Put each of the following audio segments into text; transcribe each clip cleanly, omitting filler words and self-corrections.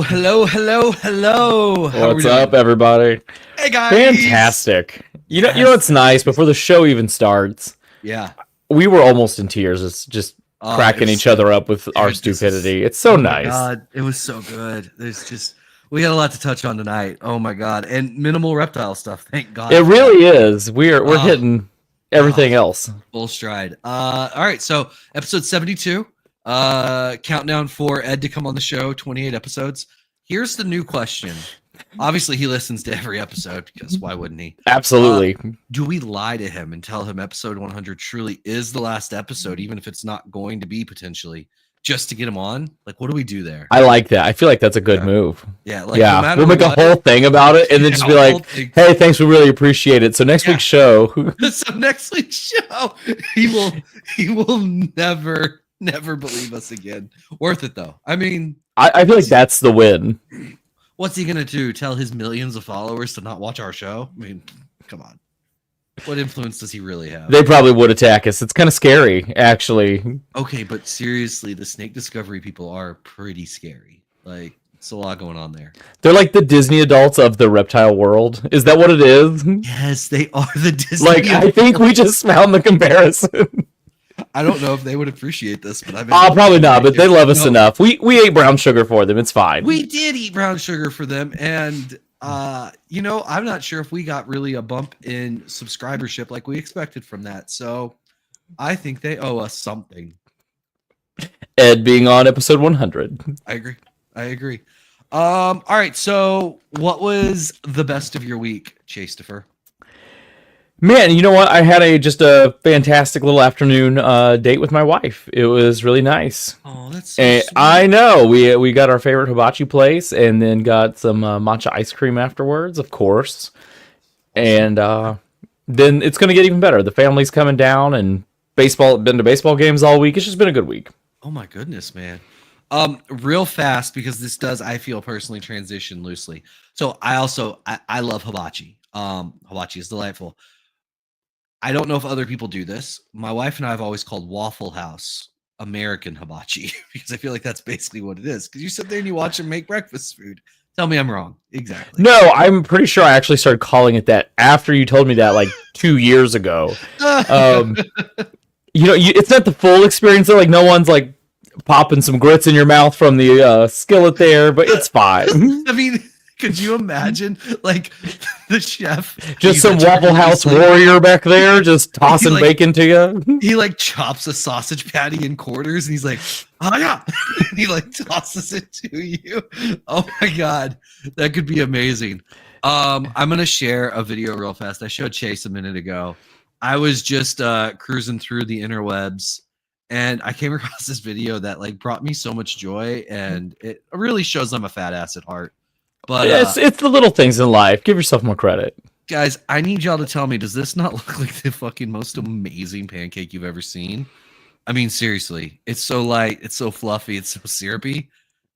Hello. How What's up, everybody? Hey guys. Fantastic. You know what's nice? Before the show even starts, Yeah. we were almost in tears. It's just cracking each other up with our stupidity. It's so nice. My God, it was so good. We got a lot to touch on tonight. Oh my God, and minimal reptile stuff. Thank God. It really is. We're hitting everything else. Full stride. All right, so episode 72. Countdown for Ed to come on the show. 28 episodes. Here's the new question. Obviously, he listens to every episode because why wouldn't he? Absolutely. Do we lie to him and tell him episode 100 truly is the last episode, even if it's not going to be potentially, just to get him on? Like, what do we do there? I like that. I feel like that's a good move. Yeah. No we'll make a whole thing about it and then just be like, hey, thanks. We really appreciate it. So next week's show. He will never believe us again. Worth it, though. I mean, I feel like that's the win. What's he gonna do? Tell his millions of followers to not watch our show? I mean, come on. What influence does he really have? They probably would attack us. It's kind of scary, actually. Okay, but seriously, the snake discovery people are pretty scary. Like, it's a lot going on there. They're like the Disney adults of the reptile world. Is that what it is? Yes, they are the Disney adults. I think we just found the comparison. I don't know if they would appreciate this, but probably not. But they love us enough. We ate brown sugar for them. It's fine. We did eat brown sugar for them, and I'm not sure if we got really a bump in subscribership like we expected from that. So I think they owe us something. Ed being on episode 100. I agree. All right. So what was the best of your week, Chaise Defer? Man, you know what? I had just a fantastic little afternoon date with my wife. It was really nice. Oh, that's so sweet. I know. We got our favorite hibachi place and then got some matcha ice cream afterwards, of course. And then it's going to get even better. The family's coming down and been to baseball games all week. It's just been a good week. Oh my goodness, man. Real fast, because this does, I feel personally, transition loosely. So I love hibachi. Hibachi is delightful. I don't know if other people do this. My wife and I have always called Waffle House American hibachi because I feel like that's basically what it is. Because you sit there and you watch them make breakfast food. Tell me I'm wrong. Exactly. No, I'm pretty sure I actually started calling it that after you told me that like 2 years ago. It's not the full experience. Like no one's like popping some grits in your mouth from the skillet there, but it's fine. I mean, could you imagine, like, the chef... Just some Waffle House warrior back there, just tossing bacon to you? He, chops a sausage patty in quarters, and he's like, oh, yeah! And he, tosses it to you. Oh, my God. That could be amazing. I'm going to share a video real fast. I showed Chaise a minute ago. I was just cruising through the interwebs, and I came across this video that, brought me so much joy, and it really shows I'm a fat ass at heart. But it's the little things in life. Give yourself more credit. Guys, I need y'all to tell me, does this not look like the fucking most amazing pancake you've ever seen? I mean, seriously. It's so light, it's so fluffy, it's so syrupy.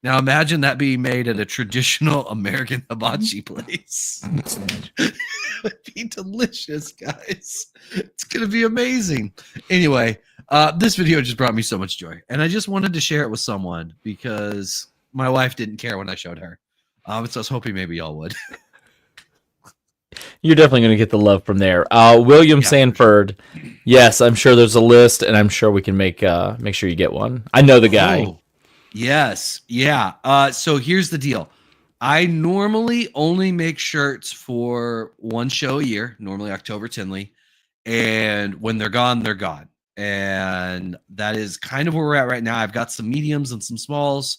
Now imagine that being made at a traditional American hibachi place. It would be delicious, guys. It's going to be amazing. Anyway, this video just brought me so much joy. And I just wanted to share it with someone because my wife didn't care when I showed her. So I was hoping maybe y'all would. You're definitely going to get the love from there. William Sanford. Yes, I'm sure there's a list, and I'm sure we can make sure you get one. I know the guy. Oh, yes. Yeah. So here's the deal. I normally only make shirts for one show a year, normally October Tinley. And when they're gone, they're gone. And that is kind of where we're at right now. I've got some mediums and some smalls.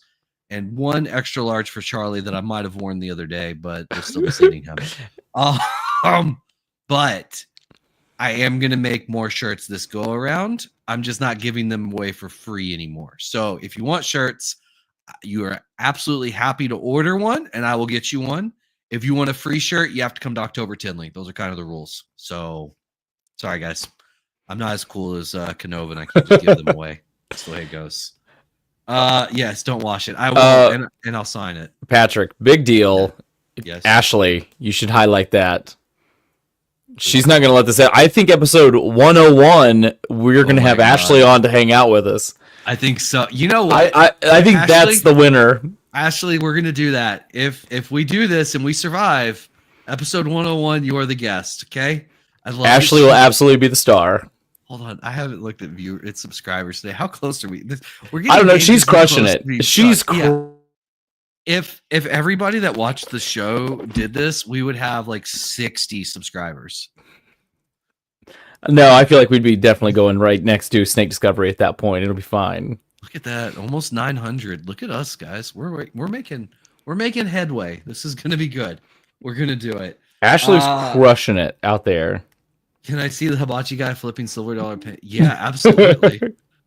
And one extra large for Charlie that I might have worn the other day, but we're still sending him. But I am going to make more shirts this go around. I'm just not giving them away for free anymore. So if you want shirts, you are absolutely happy to order one, and I will get you one. If you want a free shirt, you have to come to October Tinley. Those are kind of the rules. So sorry, guys. I'm not as cool as Canova, and I can't just give them away. That's the way it goes. Yes, don't wash it. I will, and I'll sign it. Patrick, big deal. Yes. Ashley, you should highlight that. She's not going to let this out. I think episode 101, we're going to have Ashley on to hang out with us. I think so. You know what? I think Ashley, that's the winner. Ashley, we're gonna do that. If we do this and we survive, episode 101, you are the guest. Okay. I love Ashley it. will absolutely be the star. Hold on, I haven't looked at its subscribers today. How close are we? We're I don't know. She's dangerously crushing close it. to being She's stuck. If everybody that watched the show did this, we would have like 60 subscribers. No, I feel like we'd be definitely going right next to Snake Discovery at that point. It'll be fine. Look at that, almost 900. Look at us, guys. We're making headway. This is gonna be good. We're gonna do it. Ashley's crushing it out there. Can I see the hibachi guy flipping silver dollar pin? Yeah, absolutely.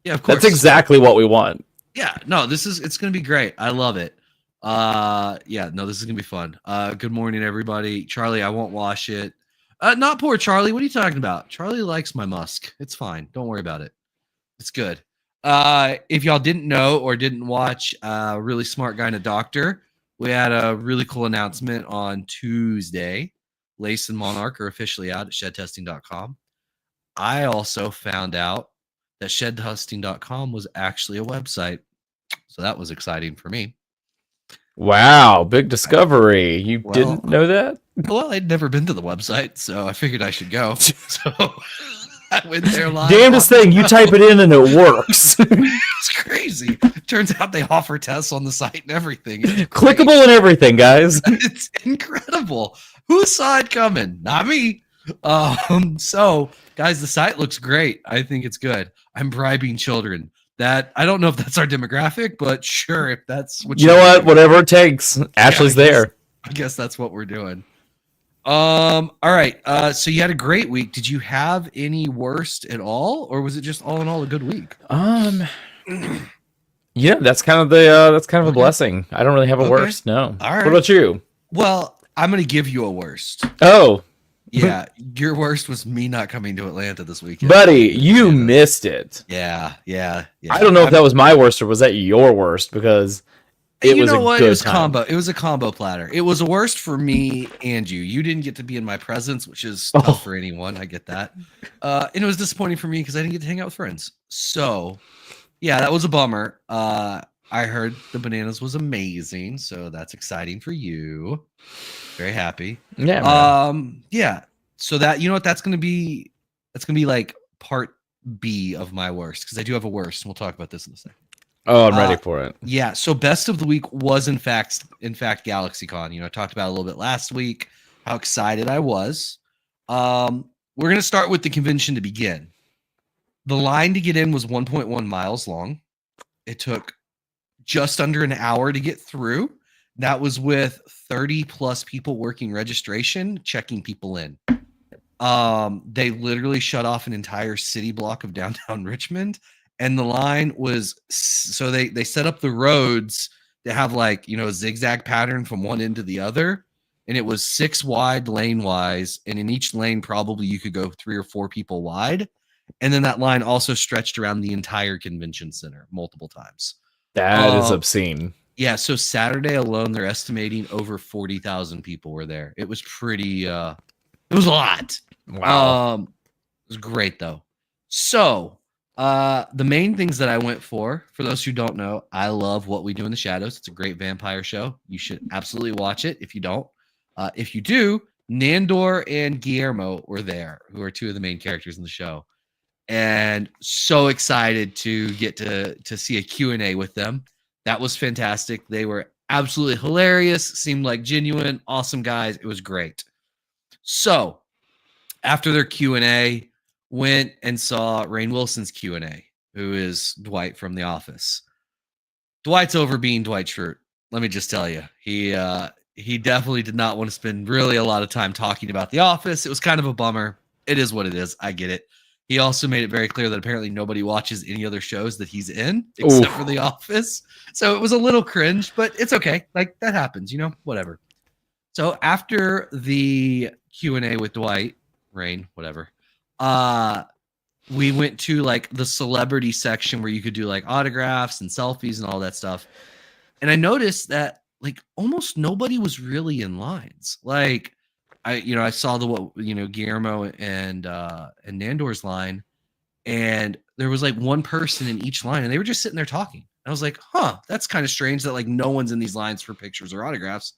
Yeah, of course. That's exactly what we want. Yeah, no, it's gonna be great. I love it. Yeah, no, this is gonna be fun. Good morning, everybody. Charlie, I won't wash it. Not poor Charlie. What are you talking about? Charlie likes my musk. It's fine. Don't worry about it. It's good. If y'all didn't know or didn't watch Really Smart Guy and a Doctor, we had a really cool announcement on Tuesday. Lace and Monarch are officially out at shedtesting.com. I also found out that shedtesting.com was actually a website. So that was exciting for me. Wow, big discovery. You didn't know that? Well, I'd never been to the website, so I figured I should go. So I went there live. Damnedest thing, you type it in and it works. It's crazy. Turns out they offer tests on the site and everything. Clickable and everything, guys. It's incredible. Who saw it coming? Not me. So guys, the site looks great. I think it's good. I'm bribing children. That I don't know if that's our demographic, but sure, if that's what you know what, whatever it takes. Ashley's there. I guess that's what we're doing. All right. So you had a great week. Did you have any worst at all, or was it just all in all a good week? Yeah, that's kind of a blessing. I don't really have a worst. No. All right. What about you? Well, I'm gonna give you a worst. Oh. Yeah, your worst was me not coming to Atlanta this weekend. Buddy, you missed it. Yeah. I don't know if that was my worst or was that your worst, because it was a good It was time. combo. It was a combo platter. It was a worst for me and you. You didn't get to be in my presence, which is tough for anyone. I get that. And it was disappointing for me because I didn't get to hang out with friends. So, yeah, that was a bummer. I heard the bananas was amazing, so that's exciting for you. Very happy. Yeah. Man. Yeah. So that, you know what, that's gonna be like part B of my worst, because I do have a worst, and we'll talk about this in a second. Oh, I'm ready for it. Yeah. So best of the week was in fact GalaxyCon. You know, I talked about it a little bit last week, how excited I was. We're gonna start with the convention to begin. The line to get in was 1.1 miles long. It took just under an hour to get through. That was with 30 plus people working registration, checking people in. They literally shut off an entire city block of downtown Richmond, and the line was, so they set up the roads to have like, you know, a zigzag pattern from one end to the other, and it was 6 wide lane wise, and in each lane probably you could go 3 or 4 people wide, and then that line also stretched around the entire convention center multiple times. That is obscene. Yeah, so Saturday alone, they're estimating over 40,000 people were there. It was pretty, it was a lot. Wow. It was great, though. So, the main things that I went for those who don't know, I love What We Do in the Shadows. It's a great vampire show. You should absolutely watch it if you don't. If you do, Nandor and Guillermo were there, who are 2 of the main characters in the show. And so excited to get to see a Q&A with them. That was fantastic. They were absolutely hilarious, seemed like genuine, awesome guys. It was great. So after their Q&A, went and saw Rainn Wilson's Q&A, who is Dwight from The Office. Dwight's over being Dwight Schrute. Let me just tell you, he definitely did not want to spend really a lot of time talking about The Office. It was kind of a bummer. It is what it is. I get it. He also made it very clear that apparently nobody watches any other shows that he's in except for The Office. So it was a little cringe, but it's okay. Like, that happens, you know, whatever. So after the Q&A with Dwight, Rainn, whatever, we went to like the celebrity section where you could do like autographs and selfies and all that stuff. And I noticed that like almost nobody was really in lines. Like, I saw Guillermo and Nandor's line, and there was like one person in each line, and they were just sitting there talking. I was like, huh, that's kind of strange that like no one's in these lines for pictures or autographs.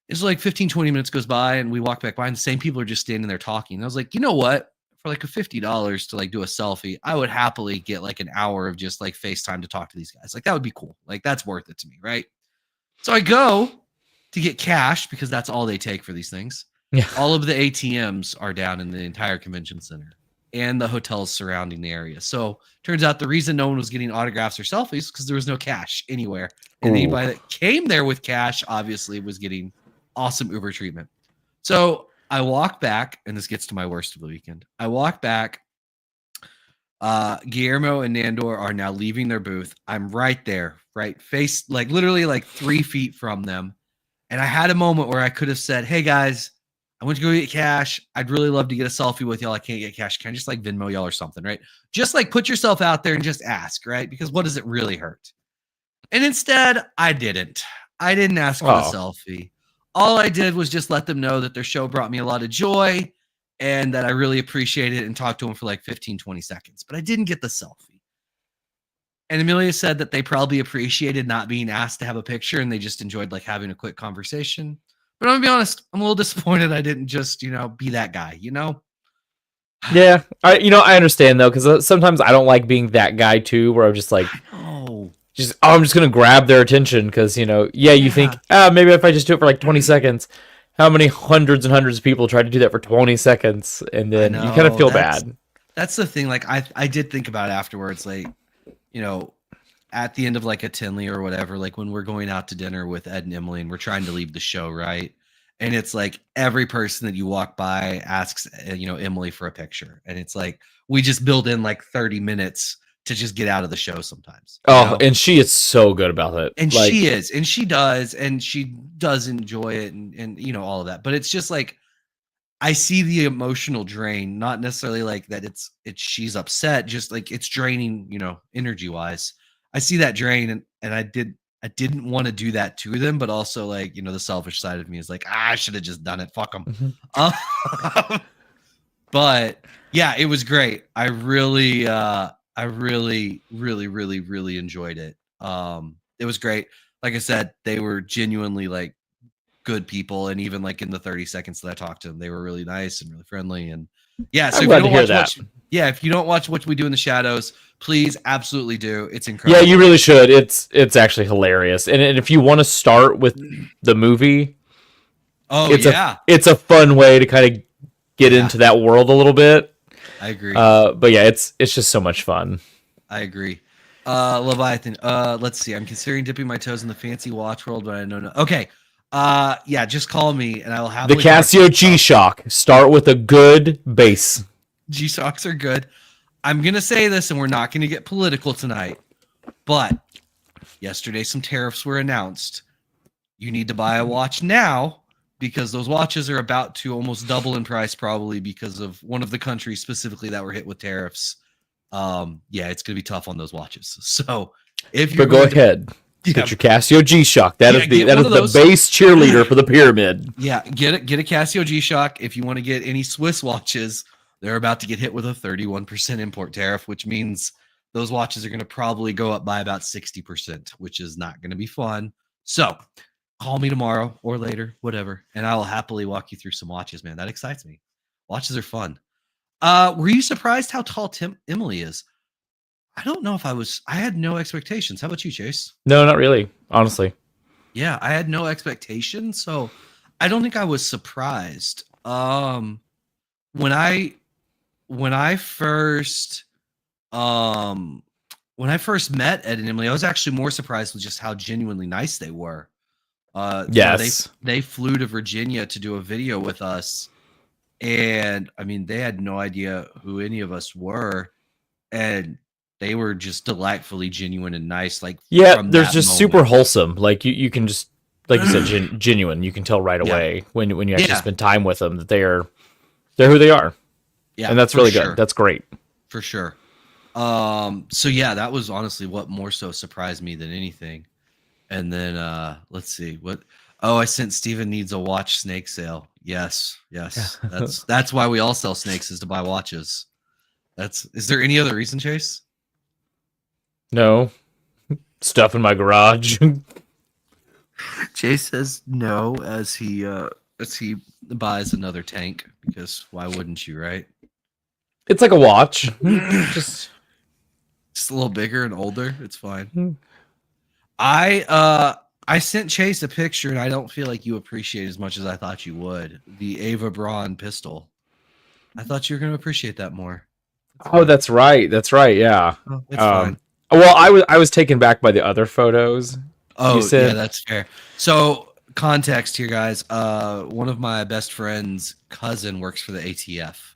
It's like 15, 20 minutes goes by and we walk back by and the same people are just standing there talking. And I was like, you know what? For like a $50 to like do a selfie, I would happily get like an hour of just like FaceTime to talk to these guys. Like that would be cool. Like that's worth it to me, right? So I go to get cash because that's all they take for these things. Yeah. All of the ATMs are down in the entire convention center and the hotels surrounding the area. So turns out the reason no one was getting autographs or selfies because there was no cash anywhere. And anybody that came there with cash obviously was getting awesome Uber treatment. So I walk back, and this gets to my worst of the weekend. I walk back. Guillermo and Nandor are now leaving their booth. I'm right there, right face, like literally like 3 feet from them. And I had a moment where I could have said, hey guys, I went to go get cash. I'd really love to get a selfie with y'all. I can't get cash. Can I just like Venmo y'all or something, right? Just like put yourself out there and just ask, right? Because what does it really hurt? And instead, I didn't. I didn't ask for a selfie. All I did was just let them know that their show brought me a lot of joy and that I really appreciate it and talked to them for like 15, 20 seconds. But I didn't get the selfie. And Amelia said that they probably appreciated not being asked to have a picture and they just enjoyed like having a quick conversation. But I'm gonna be honest, I'm a little disappointed I didn't just, be that guy, Yeah, I understand though, because sometimes I don't like being that guy too, where I'm just like, I'm just gonna grab their attention because you think, maybe if I just do it for like 20 seconds, how many hundreds and hundreds of people try to do that for 20 seconds, and then you kind of feel bad. That's the thing. Like I did think about it afterwards, like at the end of like a Tinley or whatever, like when we're going out to dinner with Ed and Emily and we're trying to leave the show, right? And it's like every person that you walk by asks, Emily for a picture. And it's like, we just build in like 30 minutes to just get out of the show sometimes. And she is so good about it. And she is, and she does enjoy it and all of that. But it's just like, I see the emotional drain, not necessarily like that it's she's upset, just like it's draining, energy wise. I see that drain and I didn't want to do that to them, but also like, the selfish side of me is like, I should have just done it. Fuck them. Mm-hmm. But yeah, it was great. I really, really, really enjoyed it. It was great. Like I said, they were genuinely like good people. And even like in the 30 seconds that I talked to them, they were really nice and really friendly. And yeah, so if you don't watch What We Do in the Shadows, please absolutely do. It's incredible. Yeah, you really should. It's actually hilarious. And if you want to start with the movie, it's a fun way to kind of get into that world a little bit. I agree. But yeah, it's just so much fun. I agree. Leviathan. Let's see. I'm considering dipping my toes in the fancy watch world, but I know no. Okay. Just call me and I will have the Casio G-Shock. Start with a good base. G-Shocks are good. I'm going to say this and we're not going to get political tonight, but yesterday some tariffs were announced. You need to buy a watch now because those watches are about to almost double in price probably because of one of the countries specifically that were hit with tariffs. It's going to be tough on those watches. So if you're go ahead. Get your Casio G-Shock. That is the base cheerleader for the pyramid. Yeah, get a Casio G-Shock. If you want to get any Swiss watches, they're about to get hit with a 31% import tariff, which means those watches are going to probably go up by about 60%, which is not going to be fun. So call me tomorrow or later, whatever, and I will happily walk you through some watches, man. That excites me. Watches are fun. Were you surprised how tall Emily is? I don't know if I was. I had no expectations. How about you, Chase? No, not really, honestly. Yeah, I had no expectations, so I don't think I was surprised. When I first met Ed and Emily, I was actually more surprised with just how genuinely nice they were. Yes, they flew to Virginia to do a video with us, and I mean, they had no idea who any of us were, and they were just delightfully genuine and nice. Like, there's just super wholesome. Like you can just, like you said, genuine. You can tell right away when you actually spend time with them that they're who they are. Yeah, and that's really good. That's great for sure. So yeah, that was honestly what more so surprised me than anything. And then let's see what. Oh, I sent Steven needs a watch snake sale. Yes. That's why we all sell snakes, is to buy watches. Is there any other reason, Chase? No. Stuff in my garage. Chase says no as he buys another tank because why wouldn't you, right? It's like a watch. Just Just a little bigger and older. It's fine. Hmm. I sent Chase a picture and I don't feel like you appreciate it as much as I thought you would. The Ava Braun pistol. I thought you were going to appreciate that more. that's right. That's right. Yeah. Oh, it's fine. Well, I was taken back by the other photos. Oh, You said- yeah, that's fair. So, context here, guys. One of my best friend's cousin works for the ATF.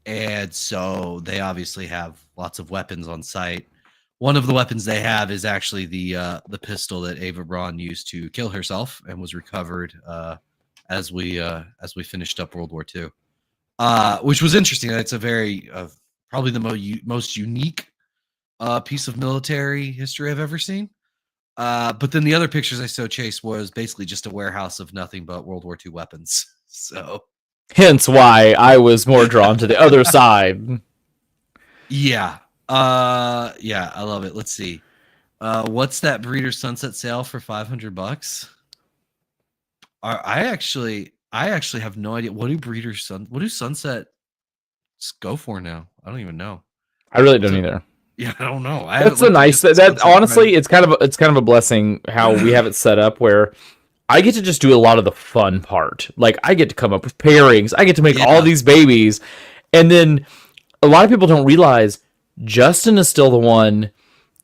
And so they obviously have lots of weapons on site. One of the weapons they have is actually the pistol that Ava Braun used to kill herself and was recovered as we finished up World War II, which was interesting. It's a very probably the most unique piece of military history I've ever seen. But then the other pictures I showed Chase was basically just a warehouse of nothing but World War II weapons. So hence why I was more drawn to the other side. yeah. Yeah, I love it. Let's see. What's that Breeder Sunset sale for $500? I actually have no idea. What do Sunset go for now? I don't even know. I really don't either. Yeah, I don't know. That's a nice that honestly it's kind of a blessing how we have it set up where I get to just do a lot of the fun part. Like I get to come up with pairings. I get to make all these babies. And then a lot of people don't realize Justin is still the one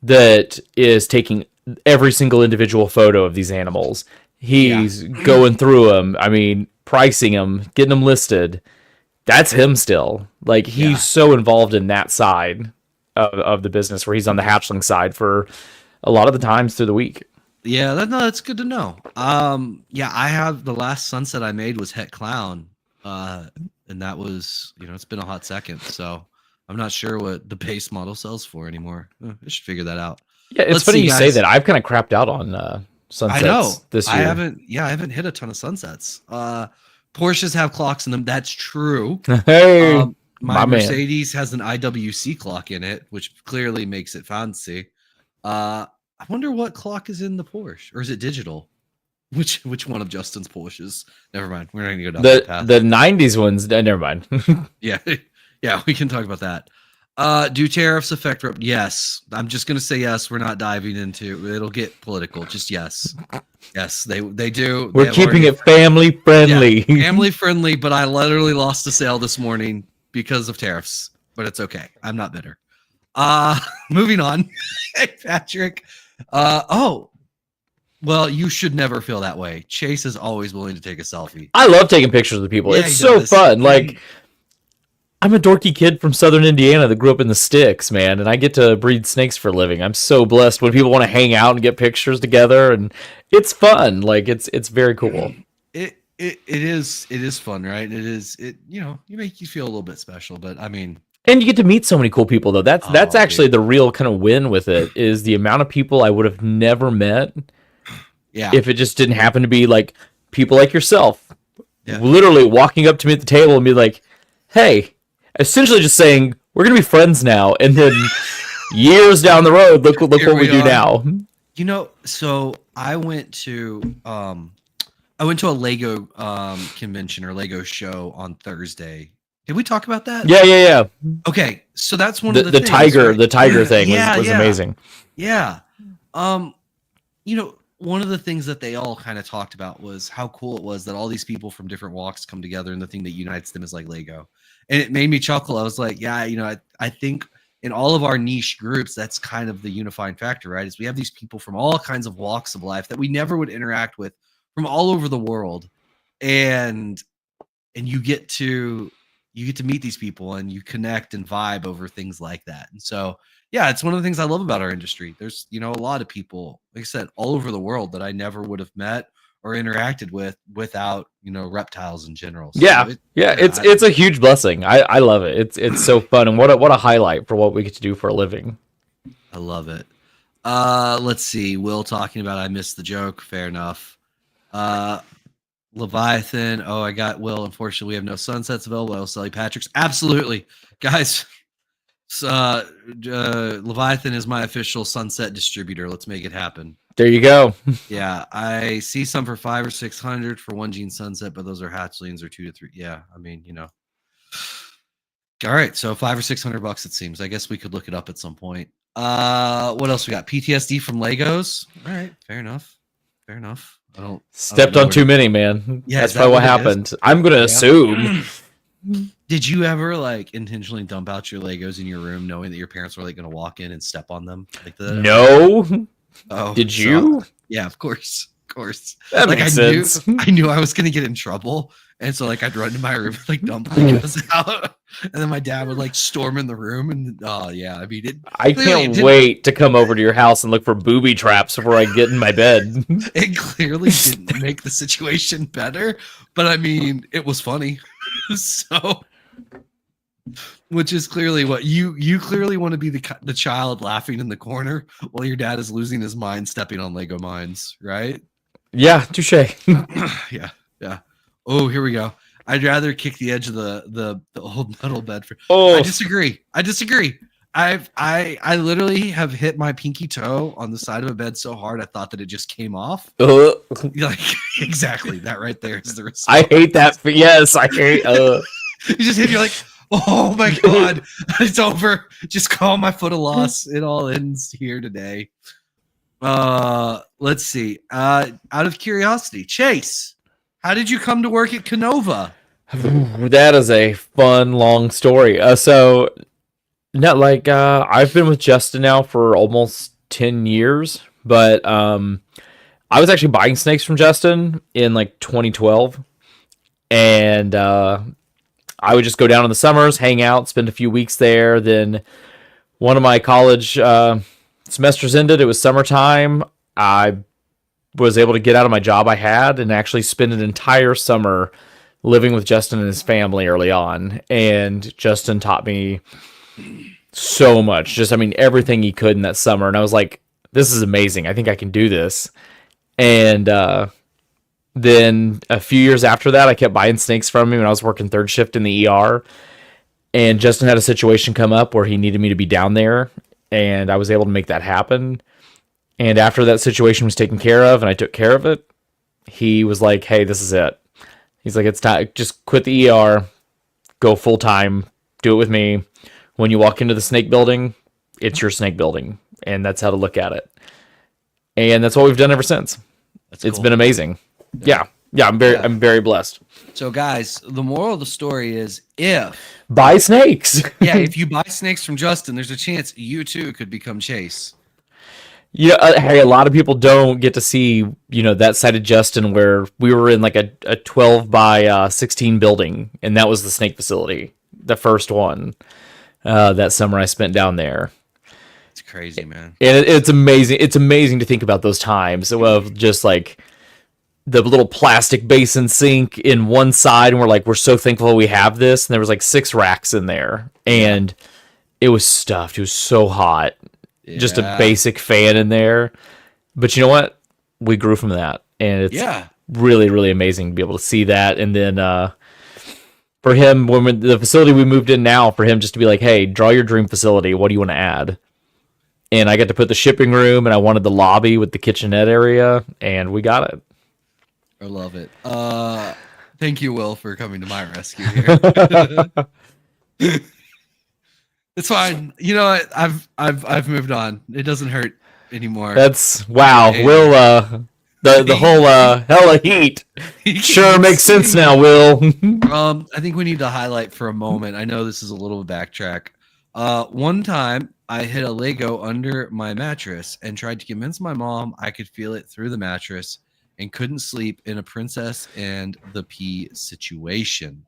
that is taking every single individual photo of these animals. He's going through them. I mean, pricing them, getting them listed. That's him still. Like he's so involved in that side of the business where he's on the hatchling side for a lot of the times through the week. Yeah, that's good to know. Yeah, I have the last Sunset I made was Het Clown. And that was, it's been a hot second. So I'm not sure what the base model sells for anymore. I should figure that out. Yeah, it's funny you say that. I've kind of crapped out on sunsets. I know this year. I haven't hit a ton of sunsets. Porsches have clocks in them. That's true. Hey, my Mercedes has an IWC clock in it, which clearly makes it fancy. I wonder what clock is in the Porsche, or is it digital? Which one of Justin's Porsches? Never mind. We're not gonna go down that path. The '90s ones. Never mind. Yeah, we can talk about that. Do tariffs affect? Yes, I'm just gonna say yes. We're not diving into. It'll get political. Just yes, yes. They do. We're keeping it family friendly. Yeah, family friendly. But I literally lost a sale this morning because of tariffs. But it's okay. I'm not bitter. Moving on. Hey, Patrick. Well, you should never feel that way. Chase is always willing to take a selfie. I love taking pictures of people. Yeah, it's so fun. Like, I'm a dorky kid from Southern Indiana that grew up in the sticks, man, and I get to breed snakes for a living. I'm so blessed when people want to hang out and get pictures together, and it's fun. Like, it's very cool. It is fun, right? You make you feel a little bit special, but I mean. And you get to meet so many cool people, though. That's actually the real kind of win with it, is the amount of people I would have never met. Yeah. If it just didn't happen to be like people like yourself, yeah. Literally walking up to me at the table and be like, "Hey," essentially just saying, "We're gonna be friends now." And then years down the road, look what we do now. So I went to a Lego convention or Lego show on Thursday. Did we talk about that? Yeah. Okay, so that's one of the things, tiger, right? The tiger thing was amazing. Yeah. One of the things that they all kind of talked about was how cool it was that all these people from different walks come together, and the thing that unites them is like Lego. And it made me chuckle. I was like, yeah, I think in all of our niche groups, that's kind of the unifying factor, right? Is we have these people from all kinds of walks of life that we never would interact with from all over the world. And you get to meet these people and you connect and vibe over things like that. And so, yeah, it's one of the things I love about our industry. There's, a lot of people, like I said, all over the world that I never would have met or interacted with without, reptiles in general. So it's a huge blessing. I love it. It's so fun. And what a highlight for what we get to do for a living. I love it. Let's see. Will talking about, I missed the joke. Fair enough. Leviathan. Oh, I got Will. Unfortunately, we have no sunsets available. I'll sell you Patrick's. Absolutely. Guys. Leviathan is my official Sunset distributor. Let's make it happen. There you go. Yeah, I see some for 500 or 600 for 1 gene Sunset, but those are hatchlings or 2 to 3. Yeah, I mean, All right, so $500 or $600 it seems. I guess we could look it up at some point. What else we got? PTSD from Legos. All right, fair enough. I don't Stepped on too many, man. Yeah, that's probably what happened. I'm gonna assume. Did you ever intentionally dump out your Legos in your room, knowing that your parents were going to walk in and step on them? No. Oh, did you? Yeah, of course. That makes sense. I knew I was going to get in trouble, and so I'd run to my room and dump Legos out, and then my dad would storm in the room, and I can't wait to come over to your house and look for booby traps before I get in my bed. It clearly didn't make the situation better, but I mean, it was funny. So, which is clearly what you clearly want to be the child laughing in the corner while your dad is losing his mind stepping on Lego mines, right? Yeah, touche. yeah. Oh, here we go. I'd rather kick the edge of the old metal bed for. Oh, I disagree. I literally have hit my pinky toe on the side of a bed so hard I thought that it just came off. Exactly that right there is the result. I hate that. Yes, I hate. You just hit. You're like, oh my god, it's over. Just call my foot a loss. It all ends here today. Let's see. Out of curiosity, Chase, how did you come to work at Canova? That is a fun, long story. I've been with Justin now for almost 10 years, but I was actually buying snakes from Justin in 2012, and I would just go down in the summers, hang out, spend a few weeks there. Then one of my college semesters ended. It was summertime. I was able to get out of my job I had and actually spend an entire summer living with Justin and his family early on. And Justin taught me so much. Everything he could in that summer. And I was like, this is amazing. I think I can do this. And then a few years after that, I kept buying snakes from him, and I was working third shift in the ER. And Justin had a situation come up where he needed me to be down there, and I was able to make that happen. And after that situation was taken care of and I took care of it, he was like, hey, this is it. He's like, it's time. Just quit the ER, go full time, do it with me. When you walk into the snake building, it's your snake building. And that's how to look at it. And that's what we've done ever since. It's been amazing. Yeah. I'm very blessed. So guys, the moral of the story is buy snakes. If you buy snakes from Justin, there's a chance you too could become Chase. Hey, a lot of people don't get to see, that side of Justin where we were in a 12 by 16 building, and that was the snake facility, the first one that summer I spent down there. It's crazy, man. And it's amazing. It's amazing to think about those times of just the little plastic basin sink in one side, and we're so thankful we have this. And there was 6 racks in there, and it was stuffed. It was so hot. Yeah. Just a basic fan in there. But you know what? We grew from that, and it's really, really amazing to be able to see that. And then for him, when the facility we moved in now, for him just to be like, hey, draw your dream facility. What do you want to add? And I got to put the shipping room, and I wanted the lobby with the kitchenette area, and we got it. I love it. Thank you, Will, for coming to my rescue here. It's fine. You know what? I've moved on. It doesn't hurt anymore. That's wow. Hey. Will the whole hella heat sure makes sense now, Will. I think we need to highlight for a moment. I know this is a little backtrack. One time I hid a Lego under my mattress and tried to convince my mom I could feel it through the mattress and couldn't sleep in a Princess and the Pea situation.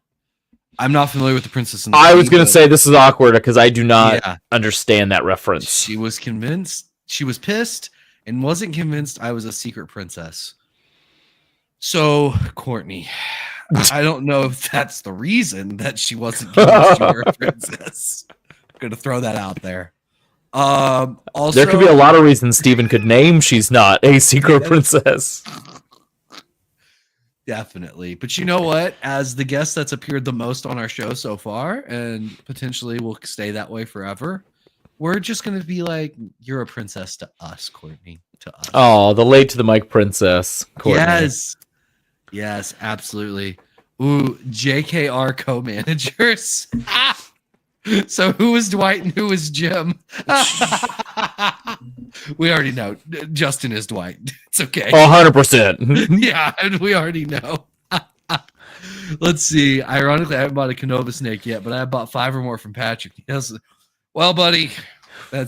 I'm not familiar with the Princess and the Pea. I was going to say this is awkward because I do not understand that reference. She was convinced. She was pissed and wasn't convinced I was a secret princess. So, Courtney, I don't know if that's the reason that she wasn't convinced you were a princess. I'm going to throw that out there. Also, there could be a lot of reasons Steven could name she's not a secret princess. Definitely. But you know what? As the guest that's appeared the most on our show so far, and potentially will stay that way forever, we're just going to be like, you're a princess to us, Courtney. To us. Oh, the late to the mic princess, Courtney. Yes. Yes, absolutely. Ooh, JKR co-managers. So who was Dwight and who was Jim? We already know. Justin is Dwight. It's okay. 100%. Yeah, and we already know. Let's see. Ironically, I haven't bought a Canova snake yet, but I bought 5 or more from Patrick. Yes. Well, buddy, yeah.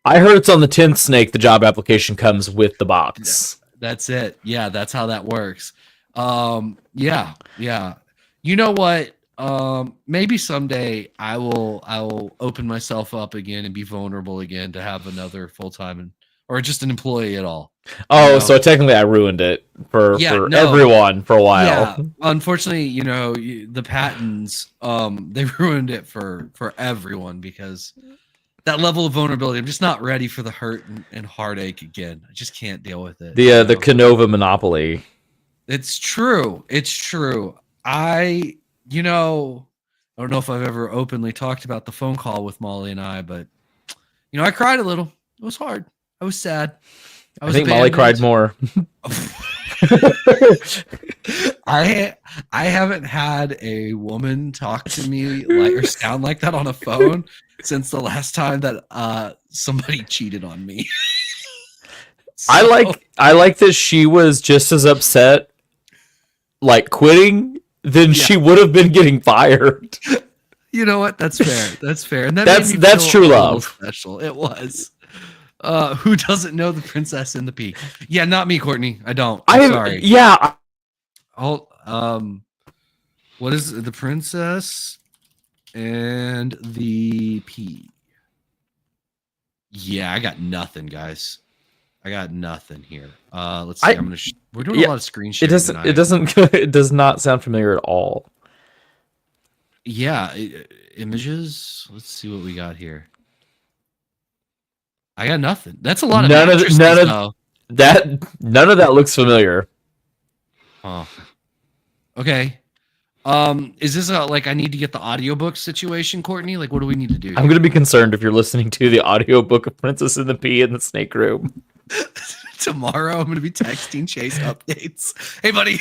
I heard it's on the 10th snake. The job application comes with the box. That's it. Yeah, that's how that works. Yeah. You know what? Maybe someday I will open myself up again and be vulnerable again to have another full-time or just an employee at all. Oh, you know? So technically I ruined it for everyone for a while. Yeah, unfortunately, the Pattons, they ruined it for everyone because that level of vulnerability, I'm just not ready for the hurt and heartache again. I just can't deal with it. The Canova monopoly. It's true. I don't know if I've ever openly talked about the phone call with Molly and I, but I cried a little. It was hard. I was sad. I think Molly cried more. I haven't had a woman talk to me or sound like that on a phone since the last time that somebody cheated on me. So, I like that she was just as upset quitting than she would have been getting fired. You know what? That's fair. And that's true love. Special. It was. Who doesn't know the Princess and the Pea? Yeah, not me, Courtney. I don't. I'm sorry. Yeah. What is the Princess and the Pea? Yeah, I got nothing, guys. I got nothing here. Let's see. We're doing a lot of screen sharing tonight. It does not sound familiar at all. Yeah, images. Let's see what we got here. I got nothing. That's a lot of none of that looks familiar. Oh. Okay. Is this I need to get the audiobook situation, Courtney? What do we need to do here? I'm gonna be concerned if you're listening to the audiobook of Princess and the Pea in the Snake Room. Tomorrow I'm gonna be texting Chase updates. Hey buddy,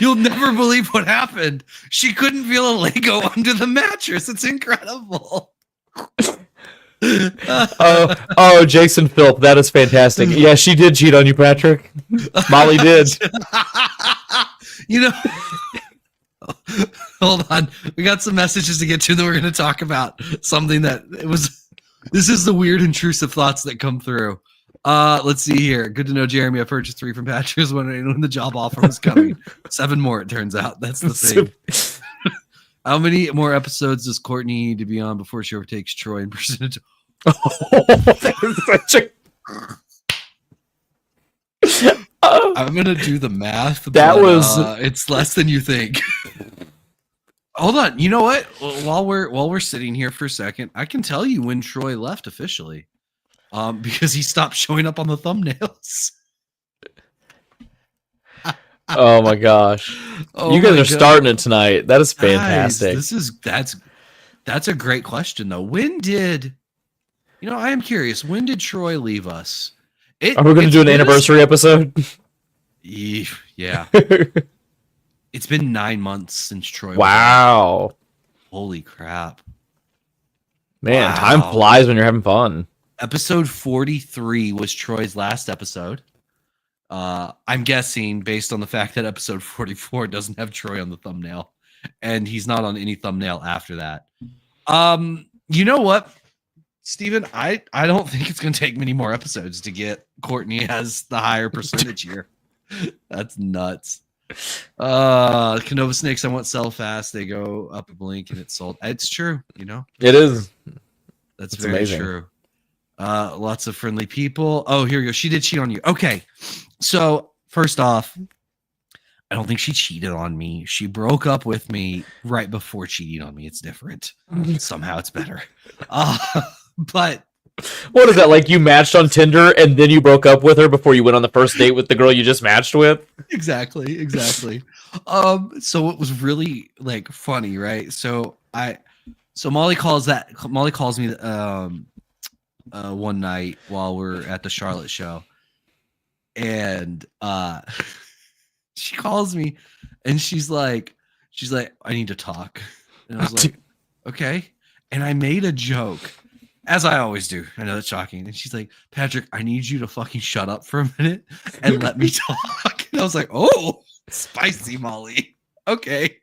you'll never believe what happened. She couldn't feel a Lego under the mattress. It's incredible. Oh, Jason Philp, that is fantastic. Yeah, she did cheat on you, Patrick. Molly did. Hold on. We got some messages to get to that we're going to talk about. Something this is the weird intrusive thoughts that come through. Let's see here. Good to know, Jeremy. I purchased 3 from Patrick when the job offer was coming. 7 more, it turns out. That's the thing. How many more episodes does Courtney need to be on before she overtakes Troy in percentage? That is such a... I'm gonna do the math. It's less than you think. Hold on. You know what? While we're sitting here for a second, I can tell you when Troy left officially, because he stopped showing up on the thumbnails. Oh my gosh! You guys are starting it tonight. That is fantastic. Guys, that's a great question though. When did I am curious. When did Troy leave us? Are we going to do an anniversary episode? Yeah. It's been 9 months since Troy. Wow. Holy crap. Man, time flies when you're having fun. Episode 43 was Troy's last episode. I'm guessing based on the fact that episode 44 doesn't have Troy on the thumbnail, and he's not on any thumbnail after that. You know what, Steven? I don't think it's going to take many more episodes to get Courtney as the higher percentage here. That's nuts. Canova snakes I won't sell fast. They go up a blink and it's sold. It's true, It is. That's very amazing. True. Lots of friendly people. Oh, here we go. She did cheat on you. Okay. So first off, I don't think she cheated on me. She broke up with me right before cheating on me. It's different. Somehow it's better. But What is that, like you matched on Tinder and then you broke up with her before you went on the first date with the girl you just matched with? Exactly. So it was really like funny, right? So Molly calls me one night while we're at the Charlotte show, and she calls me and she's like, I need to talk. And I was like, okay. And I made a joke, as I always do. I know that's shocking. And she's like, Patrick, I need you to fucking shut up for a minute and let me talk. And I was like, oh, spicy, Molly. Okay.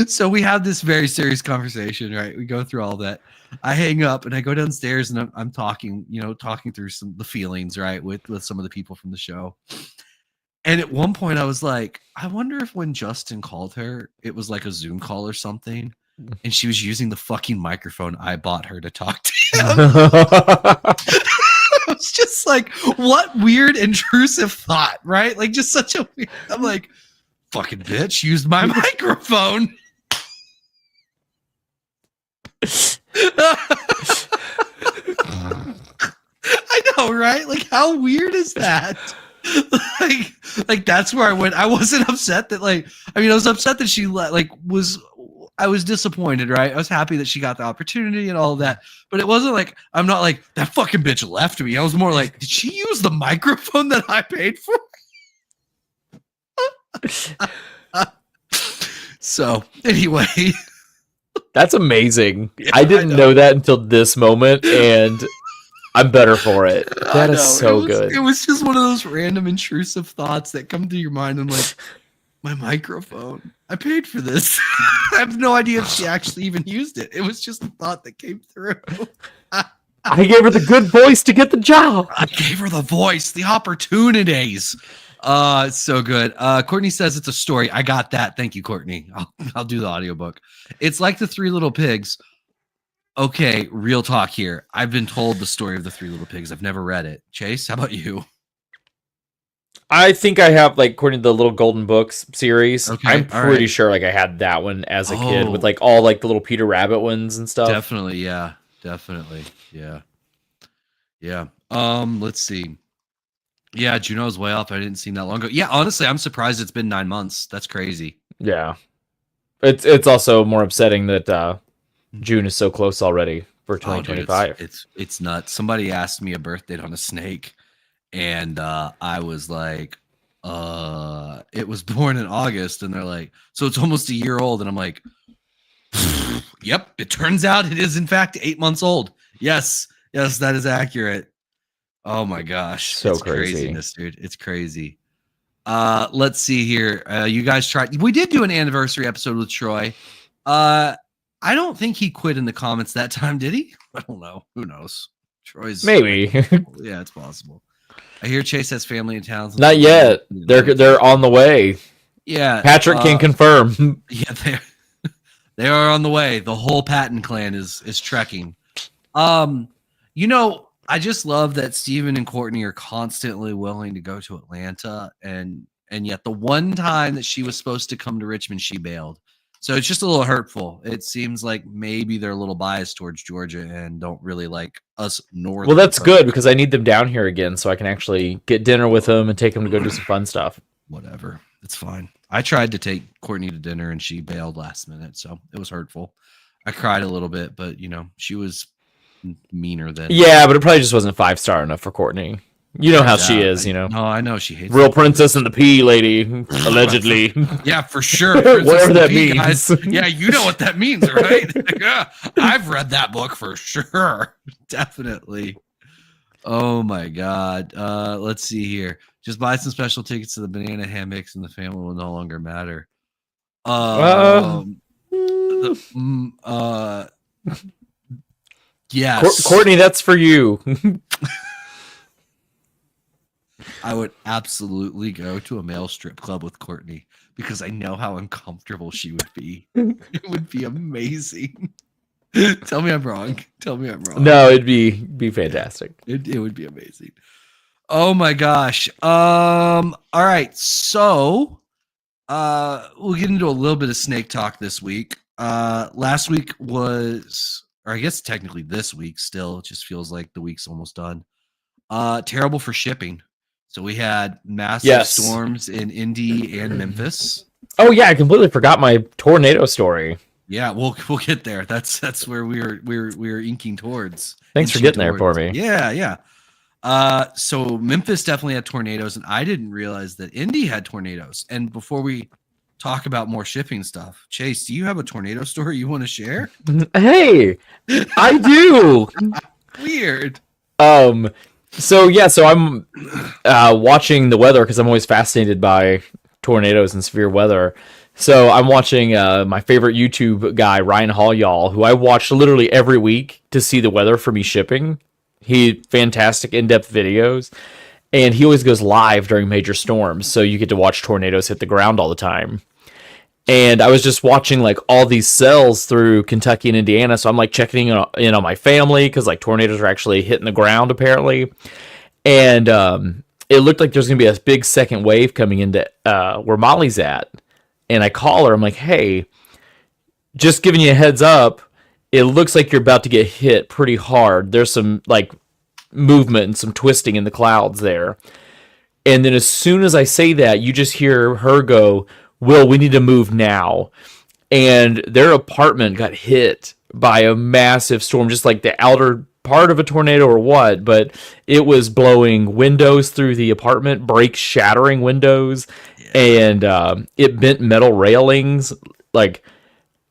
So we have this very serious conversation, right? We go through all that. I hang up and I go downstairs and I'm talking, talking through the feelings, right, with some of the people from the show. And at one point I was like, I wonder if when Justin called her, it was like a Zoom call or something, and she was using the fucking microphone I bought her to talk to him. It's just like, what weird intrusive thought, right? Like, just such a weird. I'm like, fucking bitch, used my microphone. I know, right? Like, how weird is that? like that's where I went. I wasn't upset that I was upset that she I was disappointed, right? I was happy that she got the opportunity and all of that, but it wasn't like, I'm not like, that fucking bitch left me. I was more like, did she use the microphone that I paid for? So anyway, that's amazing. Yeah, I didn't know that until this moment, and I'm better for it. That is so good. It was just one of those random intrusive thoughts that come through your mind. I'm like, my microphone, I paid for this. I have no idea if she actually even used it. It was just a thought that came through. I gave her the good voice to get the job. I gave her the voice, the opportunities. It's so good. Courtney says it's a story. I got that. Thank you, Courtney. I'll do the audiobook. It's like the Three Little Pigs. Okay, real talk here. I've been told the story of the Three Little Pigs. I've never read it. Chase, how about you? I think I have, like, according to the Little Golden Books series. Okay, I'm pretty sure like I had that one as a kid with like all like the little Peter Rabbit ones and stuff. Definitely, yeah. Let's see. Yeah, Juno's way off. I didn't see that long ago. Yeah, honestly, I'm surprised it's been 9 months. That's crazy. Yeah. It's also more upsetting that June is so close already for 2025. Dude, it's nuts. Somebody asked me a birth date on a snake, and I was like, it was born in August, and they're like, so it's almost a year old, and I'm like, yep, it turns out it is in fact 8 months old. Yes, that is accurate. Oh my gosh, so it's craziness, dude. It's crazy. Let's see here. You guys tried. We did do an anniversary episode with Troy. I don't think he quit in the comments that time, did he? I don't know. Who knows? Troy's maybe. Yeah, it's possible. I hear Chase has family in town. Not yet. They're on the way. Yeah, Patrick can confirm. Yeah, they are on the way. The whole Patton clan is trekking. I just love that Steven and Courtney are constantly willing to go to Atlanta, and yet the one time that she was supposed to come to Richmond, she bailed. So it's just a little hurtful. It seems like maybe they're a little biased towards Georgia and don't really like us northern. Well, that's good because I need them down here again so I can actually get dinner with them and take them to go do some fun stuff. Whatever. It's fine. I tried to take Courtney to dinner and she bailed last minute, so it was hurtful. I cried a little bit, but she was meaner than. Yeah, but it probably just wasn't 5-star enough for Courtney. You know how she is, No, I know she hates real princess and the pea lady, allegedly. Yeah, for sure. Whatever that means. Guys. Yeah, you know what that means, right? Yeah, I've read that book for sure. Definitely. Oh my God. Let's see here. Just buy some special tickets to the banana hammocks and the family will no longer matter. Yes. Courtney, that's for you. I would absolutely go to a male strip club with Courtney because I know how uncomfortable she would be. It would be amazing. Tell me I'm wrong. No, it'd be fantastic. It would be amazing. Oh my gosh. All right. So we'll get into a little bit of snake talk this week. Last week was or I guess technically this week still. It just feels like the week's almost done. Terrible for shipping. So we had massive Yes. storms in Indy and Memphis. Oh yeah, I completely forgot my tornado story. Yeah, we'll get there. That's where we're inking towards. Thanks for getting there for me. Yeah, yeah. So Memphis definitely had tornadoes, and I didn't realize that Indy had tornadoes. And before we talk about more shipping stuff, Chase, do you have a tornado story you want to share? Hey, I do. Weird. So I'm watching the weather because I'm always fascinated by tornadoes and severe weather. So I'm watching my favorite YouTube guy, Ryan Hall, who I watch literally every week to see the weather for me shipping. He fantastic in-depth videos, and he always goes live during major storms, so you get to watch tornadoes hit the ground all the time. And I was just watching like all these cells through Kentucky and Indiana, so I'm like checking in on my family because like tornadoes are actually hitting the ground apparently, and it looked like there's gonna be a big second wave coming into where Molly's at, and I call her. I'm like, hey, just giving you a heads up. It looks like you're about to get hit pretty hard. There's some like movement and some twisting in the clouds there. And then as soon as I say that, you just hear her go, Will, we need to move now. And their apartment got hit by a massive storm, just like the outer part of a tornado or what, but it was blowing windows through the apartment, break shattering windows, and it bent metal railings. Like,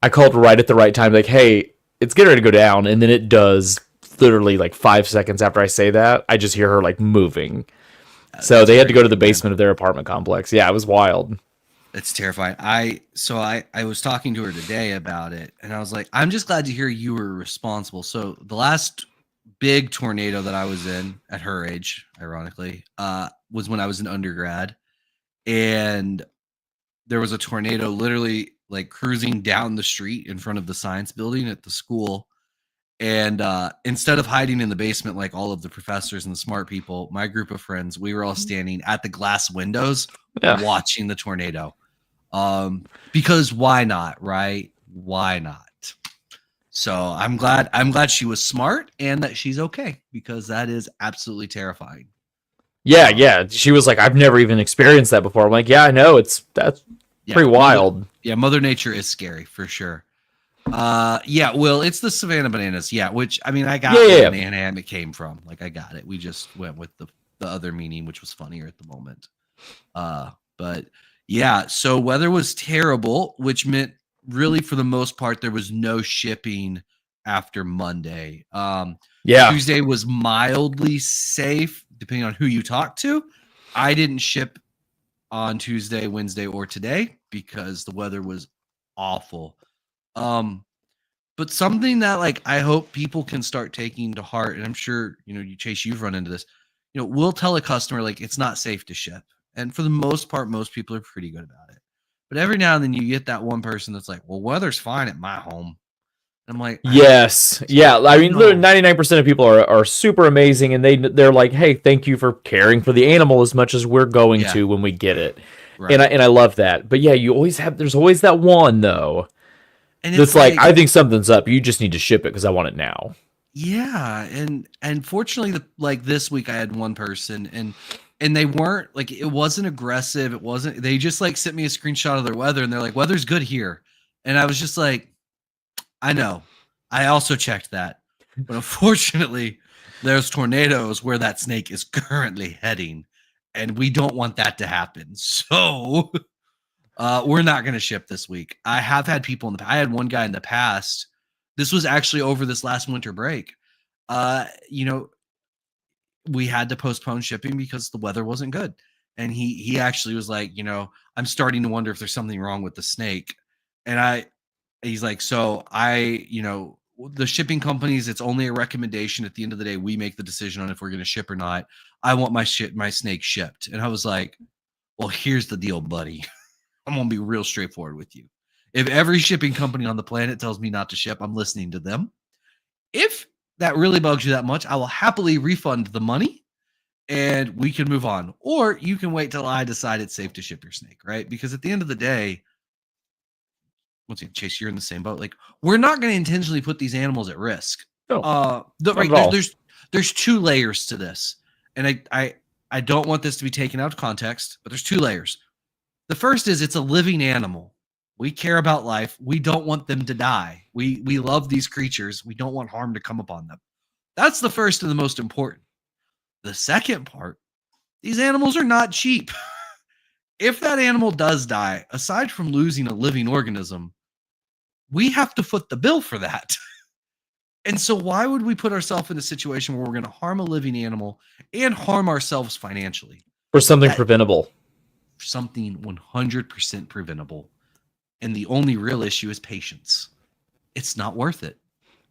I called right at the right time, like, hey, it's getting ready to go down, and then it does literally like 5 seconds after I say that, I just hear her like moving. So they had to go to the basement of their apartment complex. Yeah, it was wild. It's terrifying. I was talking to her today about it, and I was like, I'm just glad to hear you were responsible. So the last big tornado that I was in at her age, ironically, was when I was an undergrad, and there was a tornado literally like cruising down the street in front of the science building at the school. And instead of hiding in the basement like all of the professors and the smart people, my group of friends, we were all standing at the glass windows watching the tornado. Because why not, right? Why not? So I'm glad she was smart and that she's okay, because that is absolutely terrifying. Yeah. She was like, I've never even experienced that before. I'm like, yeah, I know. That's pretty wild. Mother Nature is scary for sure. Well, it's the Savannah Bananas. Yeah, which I mean, I got where banana it came from. Like, I got it. We just went with the other meaning, which was funnier at the moment. But yeah, so weather was terrible, which meant really for the most part there was no shipping after Monday. Tuesday was mildly safe, depending on who you talk to. I didn't ship on Tuesday, Wednesday, or today because the weather was awful. But something that like I hope people can start taking to heart, and I'm sure Chase, you've run into this. We'll tell a customer like it's not safe to ship, and for the most part, most people are pretty good about it. But every now and then you get that one person that's like, "Well, weather's fine at my home." And I'm like, yes, yeah. I mean, 99% of people are super amazing, and they're like, "Hey, thank you for caring for the animal as much as we're going to when we get it." Right. And I love that. But yeah, there's always that one though. And it's like, I think something's up. You just need to ship it because I want it now. Yeah, and fortunately, like this week, I had one person, and they weren't like, it wasn't aggressive. It wasn't. They just like sent me a screenshot of their weather, and they're like, "Weather's good here," and I was just like, "I know." I also checked that, but unfortunately, there's tornadoes where that snake is currently heading, and we don't want that to happen. So. We're not going to ship this week. I have had people I had one guy in the past. This was actually over this last winter break. We had to postpone shipping because the weather wasn't good. And he actually was like, I'm starting to wonder if there's something wrong with the snake. And he's like, the shipping companies, it's only a recommendation. At the end of the day, we make the decision on if we're going to ship or not. I want my snake shipped. And I was like, well, here's the deal, buddy. I'm going to be real straightforward with you. If every shipping company on the planet tells me not to ship, I'm listening to them. If that really bugs you that much, I will happily refund the money and we can move on. Or you can wait till I decide it's safe to ship your snake, right? Because at the end of the day, once again, Chase, you're in the same boat. Like, we're not going to intentionally put these animals at risk. No, Right, there's two layers to this, and I don't want this to be taken out of context, but there's two layers. The first is it's a living animal. We care about life. We don't want them to die. We love these creatures. We don't want harm to come upon them. That's the first and the most important. The second part, these animals are not cheap. If that animal does die, aside from losing a living organism, we have to foot the bill for that. And so why would we put ourselves in a situation where we're going to harm a living animal and harm ourselves financially? For something preventable. Something 100% preventable. And the only real issue is patience. It's not worth it.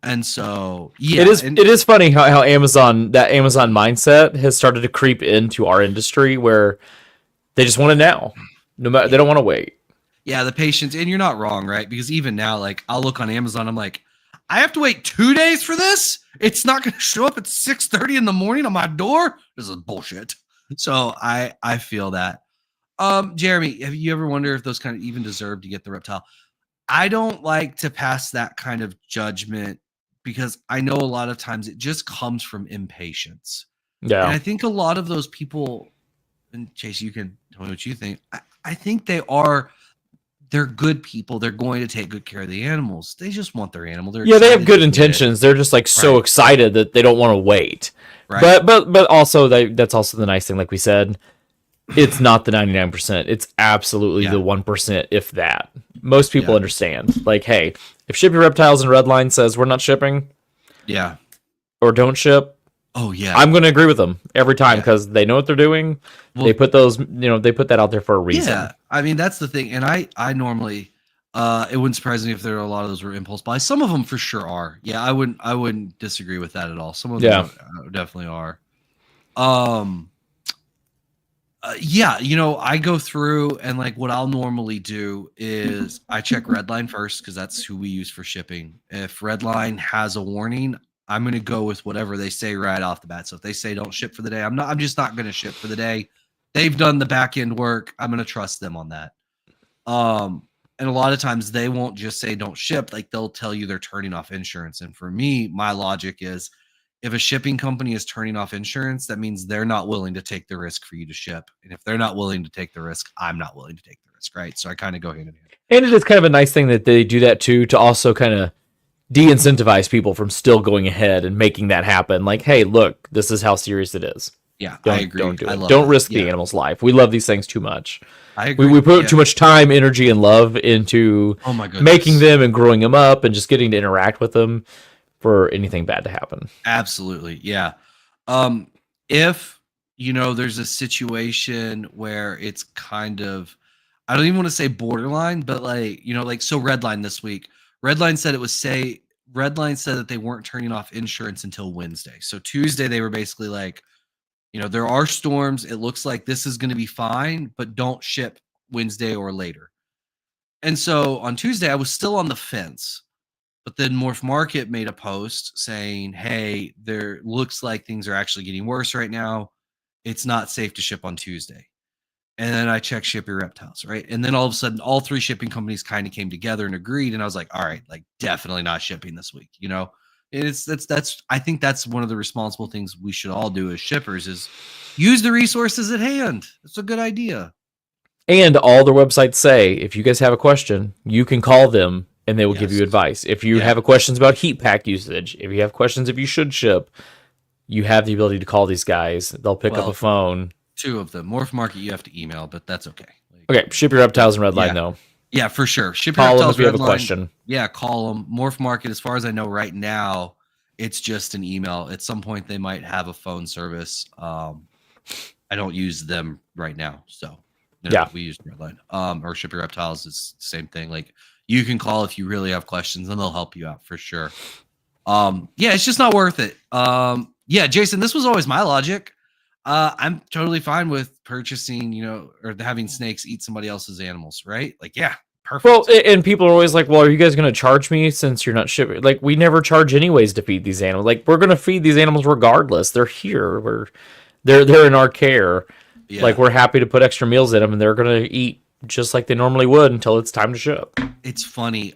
And so, yeah. It is funny how that Amazon mindset has started to creep into our industry where they just want it now. No matter, they don't want to wait. Yeah, the patience. And you're not wrong, right? Because even now, like, I'll look on Amazon, I'm like, I have to wait 2 days for this? It's not going to show up at 6:30 in the morning on my door? This is bullshit. So I feel that. Jeremy, have you ever wondered if those kind of even deserve to get the reptile? I don't like to pass that kind of judgment because I know a lot of times it just comes from impatience. Yeah. And I think a lot of those people, and Chase, you can tell me what you think. I think they're good people. They're going to take good care of the animals. They just want their animal. They have good intentions. They're just like so excited that they don't want to wait. Right. But also that's also the nice thing. Like we said, it's not the 99%. It's absolutely the 1%, if that. Most people understand. Like, hey, if Ship Your Reptiles and Redline says we're not shipping, or don't ship, I'm going to agree with them every time because they know what they're doing. Well, they put that out there for a reason. Yeah, I mean that's the thing, and I normally, it wouldn't surprise me if there are a lot of those were impulse buys. Some of them for sure are. Yeah, I wouldn't disagree with that at all. Some of them definitely are. I go through and like what I'll normally do is I check Redline first because that's who we use for shipping. If Redline has a warning, I'm going to go with whatever they say right off the bat. So if they say don't ship for the day, I'm just not going to ship for the day. They've done the back end work. I'm going to trust them on that. And a lot of times they won't just say don't ship. Like they'll tell you they're turning off insurance. And for me, my logic is if a shipping company is turning off insurance, that means they're not willing to take the risk for you to ship. And if they're not willing to take the risk, I'm not willing to take the risk, right? So I kind of go hand in hand. And it is kind of a nice thing that they do that too, to also kind of de-incentivize people from still going ahead and making that happen. Like, hey, look, this is how serious it is. Yeah, I agree. Don't do it. Don't risk the animal's life. We love these things too much. I agree. We put too much time, energy, and love into making them and growing them up and just getting to interact with them for anything bad to happen. Absolutely. Yeah. If, there's a situation where it's kind of, I don't even want to say borderline, but so Redline this week, Redline said that they weren't turning off insurance until Wednesday. So Tuesday, they were basically like, there are storms. It looks like this is going to be fine, but don't ship Wednesday or later. And so on Tuesday, I was still on the fence. But then Morph Market made a post saying, hey, there looks like things are actually getting worse right now. It's not safe to ship on Tuesday. And then I checked Ship Your Reptiles, right? And then all of a sudden, all three shipping companies kind of came together and agreed. And I was like, all right, like definitely not shipping this week, I think that's one of the responsible things we should all do as shippers is use the resources at hand. It's a good idea. And all their websites say, if you guys have a question, you can call them and they will give you advice. If you have questions about heat pack usage, if you have questions if you should ship, you have the ability to call these guys. They'll pick up a phone. Two of them. Morph Market you have to email, but that's okay. Okay, Ship Your Reptiles and Redline though. Yeah, for sure. Ship Your Reptiles, if you have a question. Yeah, call them. Morph Market, as far as I know right now, it's just an email. At some point, they might have a phone service. I don't use them right now, so we use Redline. Or Ship Your Reptiles is the same thing. Like you can call if you really have questions, and they'll help you out for sure. It's just not worth it. Jason, this was always my logic. I'm totally fine with purchasing, or having snakes eat somebody else's animals, right? Like, yeah, perfect. Well, and people are always like, well, are you guys going to charge me since you're not shipping? Like, we never charge anyways to feed these animals. Like, we're going to feed these animals regardless. They're here. They're in our care. Yeah. Like, we're happy to put extra meals in them, and they're going to eat just like they normally would until it's time to ship. It's funny.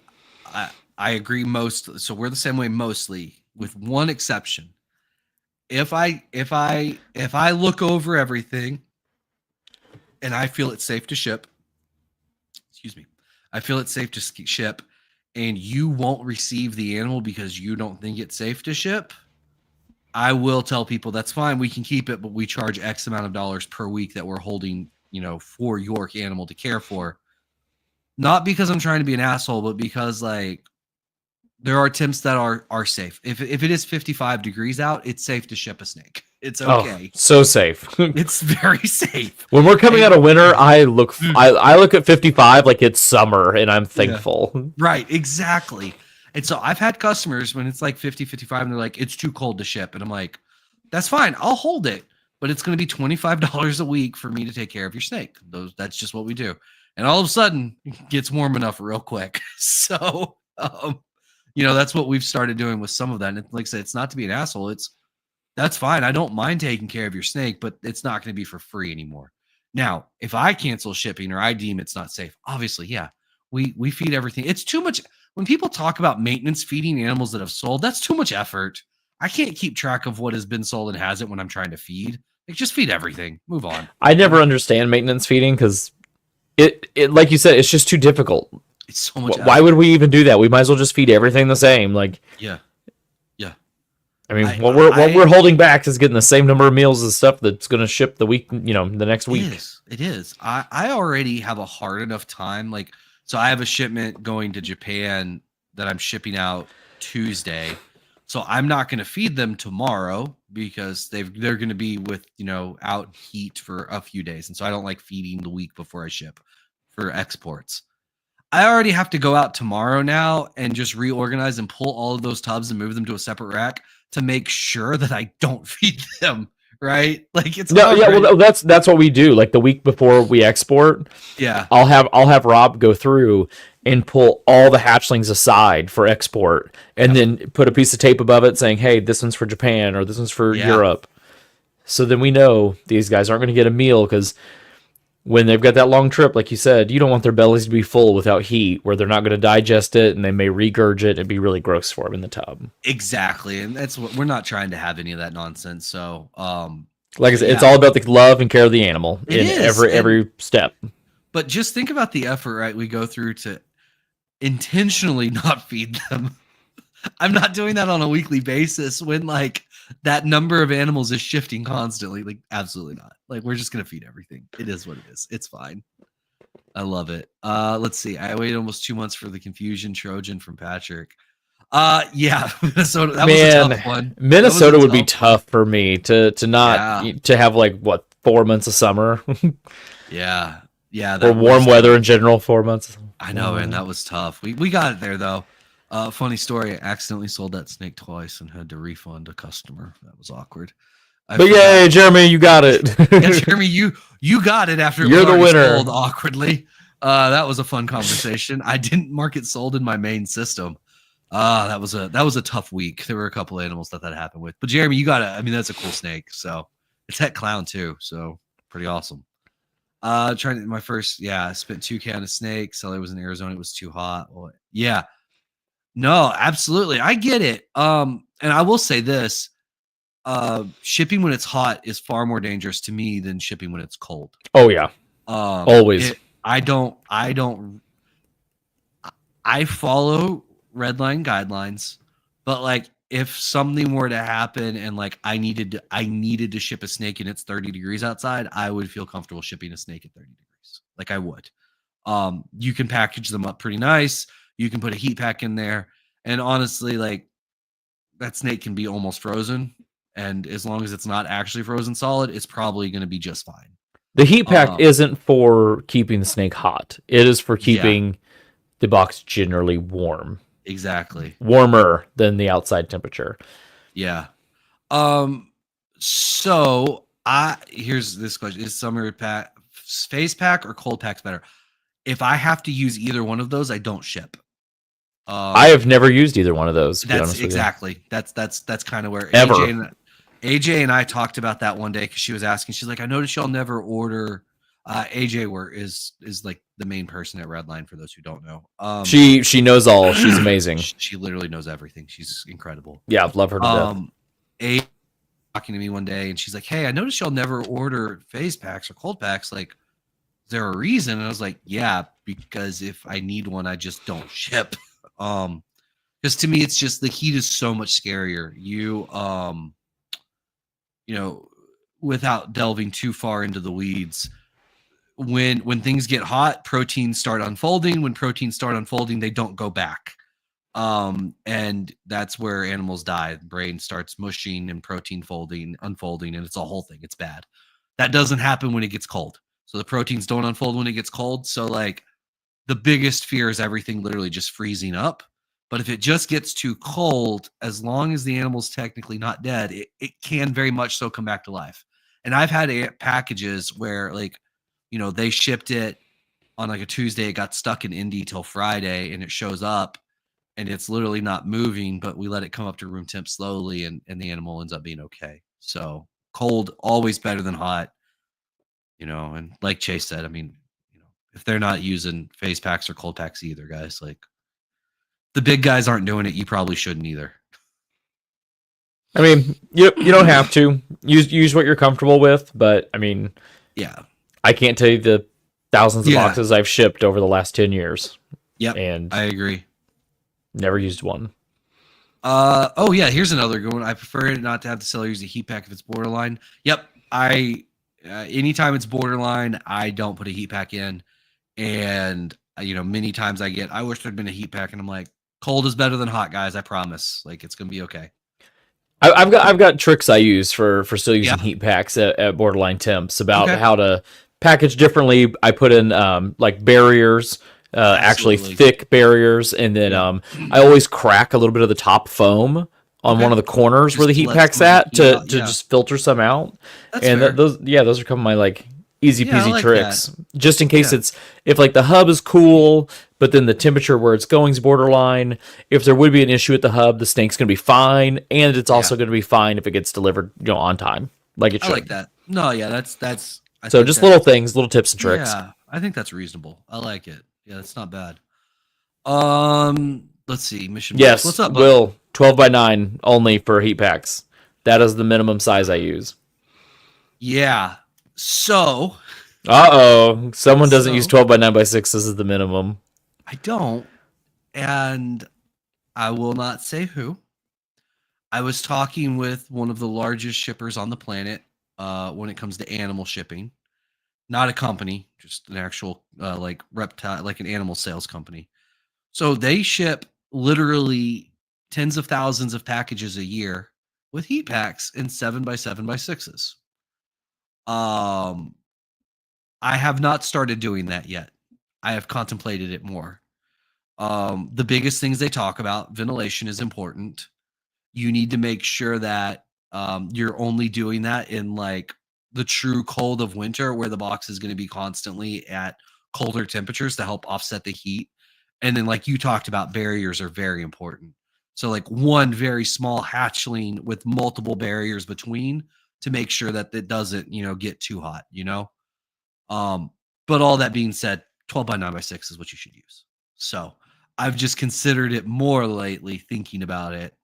I agree most. So we're the same way mostly, with one exception. If I look over everything and I feel it's safe to ship, excuse me, I feel it's safe to ship, and you won't receive the animal because you don't think it's safe to ship, I will tell people that's fine. We can keep it, but we charge X amount of dollars per week that we're holding, for your animal to care for. Not because I'm trying to be an asshole, but because like there are temps that are safe. If it is 55 degrees out, it's safe to ship a snake. It's okay. Oh, so safe. It's very safe. When we're coming out of winter, I look at 55 like it's summer, and I'm thankful. Yeah. Right, exactly. And so I've had customers when it's like 50, 55, and they're like, it's too cold to ship. And I'm like, that's fine. I'll hold it. But it's going to be $25 a week for me to take care of your snake. That's just what we do. And all of a sudden, it gets warm enough real quick. So, that's what we've started doing with some of that. And like I said, it's not to be an asshole. That's fine. I don't mind taking care of your snake, but it's not going to be for free anymore. Now, if I cancel shipping or I deem it's not safe, obviously, yeah, we feed everything. It's too much. When people talk about maintenance feeding animals that have sold, that's too much effort. I can't keep track of what has been sold and hasn't when I'm trying to feed. Like, just feed everything. Move on. I never understand maintenance feeding because it like you said, it's just too difficult. It's so much. Why would we even do that? We might as well just feed everything the same. Like, yeah. I mean, what we're holding back is getting the same number of meals as stuff that's going to ship the week, the next week. It is. I already have a hard enough time. Like, so I have a shipment going to Japan that I'm shipping out Tuesday. So I'm not going to feed them tomorrow because they're going to be with, out heat for a few days. And so I don't like feeding the week before I ship for exports. I already have to go out tomorrow now and just reorganize and pull all of those tubs and move them to a separate rack to make sure that I don't feed them. Right? Like it's well, that's what we do. Like the week before we export, I'll have Rob go through and pull all the hatchlings aside for export, and then put a piece of tape above it saying, "Hey, this one's for Japan or this one's for Europe." So then we know these guys aren't going to get a meal because when they've got that long trip, like you said, you don't want their bellies to be full without heat, where they're not going to digest it and they may regurgitate and be really gross for them in the tub. Exactly, and that's what we're not trying to have any of that nonsense. So, like I said, it's all about the love and care of the animal every step. But just think about the effort, right? We go through to intentionally not feed them. I'm not doing that on a weekly basis when like that number of animals is shifting constantly. Like, absolutely not. Like, we're just going to feed everything. It is what it is. It's fine. I love it. Let's see. I waited almost 2 months for the Confusion Trojan from Patrick. Yeah, Minnesota. That was a tough one. Minnesota would be tough for me to not to have like 4 months of summer. Yeah. Or warm weather in general, 4 months. I know, and that was tough. We got it there though. Funny story. I accidentally sold that snake twice and had to refund a customer. That was awkward. But yay, Jeremy, you got it. Yeah, Jeremy, you got it after you're the winner. Sold awkwardly. That was a fun conversation. I didn't mark it sold in my main system. That was a tough week. There were a couple of animals that happened with. But Jeremy, you got it. I mean, that's a cool snake. So it's Het Clown too. So pretty awesome. I spent $2,000 on a snake. Seller was in Arizona. It was too hot. Well, yeah. No, absolutely. I get it. And I will say this, shipping when it's hot is far more dangerous to me than shipping when it's cold. Oh yeah. Always. I follow red line guidelines, but like if something were to happen and like I needed to ship a snake and it's 30 degrees outside, I would feel comfortable shipping a snake at 30 degrees. Like I would. You can package them up pretty nice. You can put a heat pack in there, and honestly, like that snake can be almost frozen. And as long as it's not actually frozen solid, it's probably going to be just fine. The heat pack isn't for keeping the snake hot. It is for keeping the box generally warm. Exactly. Warmer than the outside temperature. Yeah. So here's this question: is summer pack face pack or cold packs better? If I have to use either one of those, I don't ship. I have never used either one of those. That's exactly. That's kind of where AJ and I talked about that one day because she was asking. She's like, I noticed y'all never order is like the main person at Redline for those who don't know. She knows all. She's amazing. She literally knows everything. She's incredible. Yeah, love her to death. A talking to me one day and she's like, "Hey, I noticed y'all never order phase packs or cold packs. Like, is there a reason?" And I was like, "Yeah, because if I need one, I just don't ship." Because to me, it's just the heat is so much scarier. You know, without delving too far into the weeds, when things get hot, proteins start unfolding. When proteins start unfolding, they don't go back. And that's where animals die. The brain starts mushing and protein unfolding, and it's a whole thing. It's bad. That doesn't happen when it gets cold. So the proteins don't unfold when it gets cold. So like the biggest fear is everything literally just freezing up. But if it just gets too cold, as long as the animal's technically not dead, it can very much so come back to life. And I've had packages where like, they shipped it on like a Tuesday, it got stuck in Indy till Friday, and it shows up and it's literally not moving, but we let it come up to room temp slowly, and the animal ends up being okay. So cold, always better than hot, and like Chase said, I mean, if they're not using phase packs or cold packs either, guys, like the big guys aren't doing it, you probably shouldn't either. I mean, you don't have to use what you're comfortable with, but I mean, yeah, I can't tell you the thousands of boxes I've shipped over the last 10 years. Yeah, and I agree. Never used one. Oh yeah, here's another good one. I prefer not to have the seller use a heat pack if it's borderline. Yep, anytime it's borderline, I don't put a heat pack in. And many times I wish there'd been a heat pack, and I'm like, cold is better than hot, guys. I promise. Like, it's gonna be okay. I've got tricks I use for still using heat packs at borderline temps about how to package differently. I put in like barriers, actually thick barriers, and then I always crack a little bit of the top foam on one of the corners just where the heat pack's at to just filter some out. That's fair. Those are some of my like easy peasy like tricks, just in case if like the hub is cool, but then the temperature where it's going is borderline. If there would be an issue at the hub, the snake's gonna be fine, and it's also gonna be fine if it gets delivered on time, like it should. I like that. No, yeah, that's so just little things, little tips and tricks. Yeah, I think that's reasonable. I like it. Yeah, that's not bad. Let's see, mission. Yes, what's up, Will? 12x9 only for heat packs. That is the minimum size I use. Yeah. So. Someone doesn't use 12x9x6 as the minimum. I don't, and I will not say who. I was talking with one of the largest shippers on the planet when it comes to animal shipping. Not a company, just an actual like reptile, like an animal sales company. So they ship literally tens of thousands of packages a year with heat packs in 7x7x6s. I have not started doing that yet. I have contemplated it more. The biggest things they talk about, ventilation is important. You need to make sure that you're only doing that in like the true cold of winter, where the box is going to be constantly at colder temperatures to help offset the heat. And then like you talked about, barriers are very important. So like one very small hatchling with multiple barriers between to make sure that it doesn't, get too hot, But all that being said, 12x9x6 is what you should use. So I've just considered it more lately, thinking about it.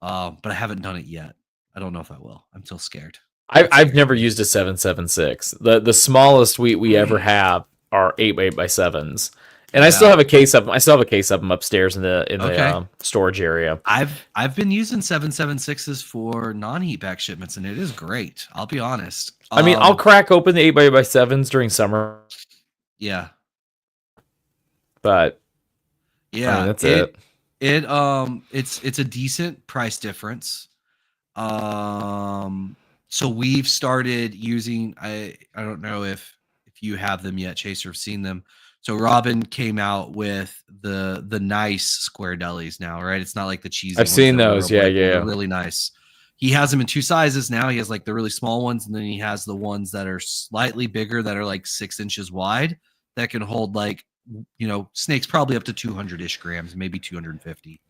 But I haven't done it yet. I don't know if I will. I'm still scared. I've never used a 776. The smallest we ever have are 8x7s. And I still have a case of them. I still have a case of them upstairs in the storage area. I've been using 776s for non-heat pack shipments, and it is great. I'll be honest. I mean, I'll crack open the 8x7s during summer. Yeah. But yeah, I mean, that's it. It's a decent price difference. So we've started using, I don't know if you have them yet, Chase, or have seen them. So Robin came out with the nice square delis now, right? It's not like the cheesy. I've seen those. Yeah. They're really nice. He has them in two sizes now. He has like the really small ones, and then he has the ones that are slightly bigger, that are like 6 inches wide, that can hold like, snakes probably up to 200-ish grams, maybe 250.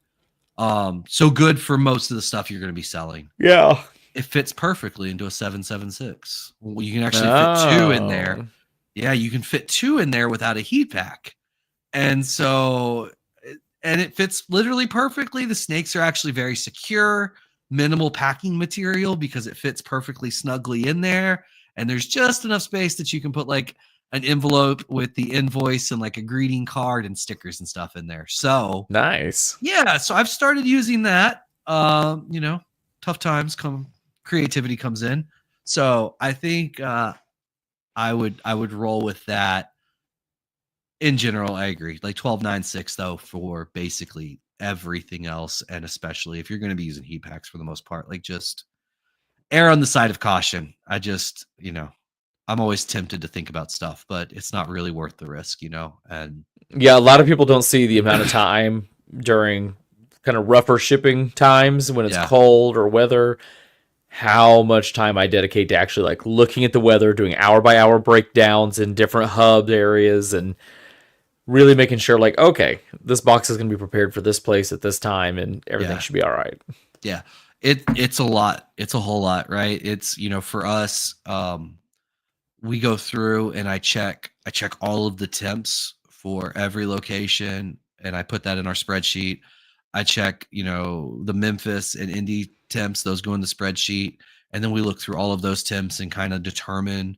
So good for most of the stuff you're going to be selling. Yeah. It fits perfectly into a 776. You can actually fit two in there. Yeah, you can fit 2 in there without a heat pack. And so, and it fits literally perfectly. The snakes are actually very secure, minimal packing material because it fits perfectly snugly in there. And there's just enough space that you can put like an envelope with the invoice and like a greeting card and stickers and stuff in there. So, Nice. yeah, so I've started using that. You know, tough times come, creativity comes in. So I think I would roll with that. In general, I agree. Like 12.96 though for basically everything else, and especially if you're going to be using heat packs for the most part, like just err on the side of caution. I just, I'm always tempted to think about stuff, but it's not really worth the risk, And Yeah, a lot of people don't see the amount of time during kind of rougher shipping times when it's yeah, cold or weather, how much time I dedicate to actually like looking at the weather, doing hour by hour breakdowns in different hub areas, and really making sure like, okay, this box is going to be prepared for this place at this time and everything yeah, should be all right. yeah. It's a lot. It's a whole lot, right? It's, for us, we go through and I check all of the temps for every location and I put that in our spreadsheet. I check, the Memphis and Indy temps, those go in the spreadsheet. And then we look through all of those temps and kind of determine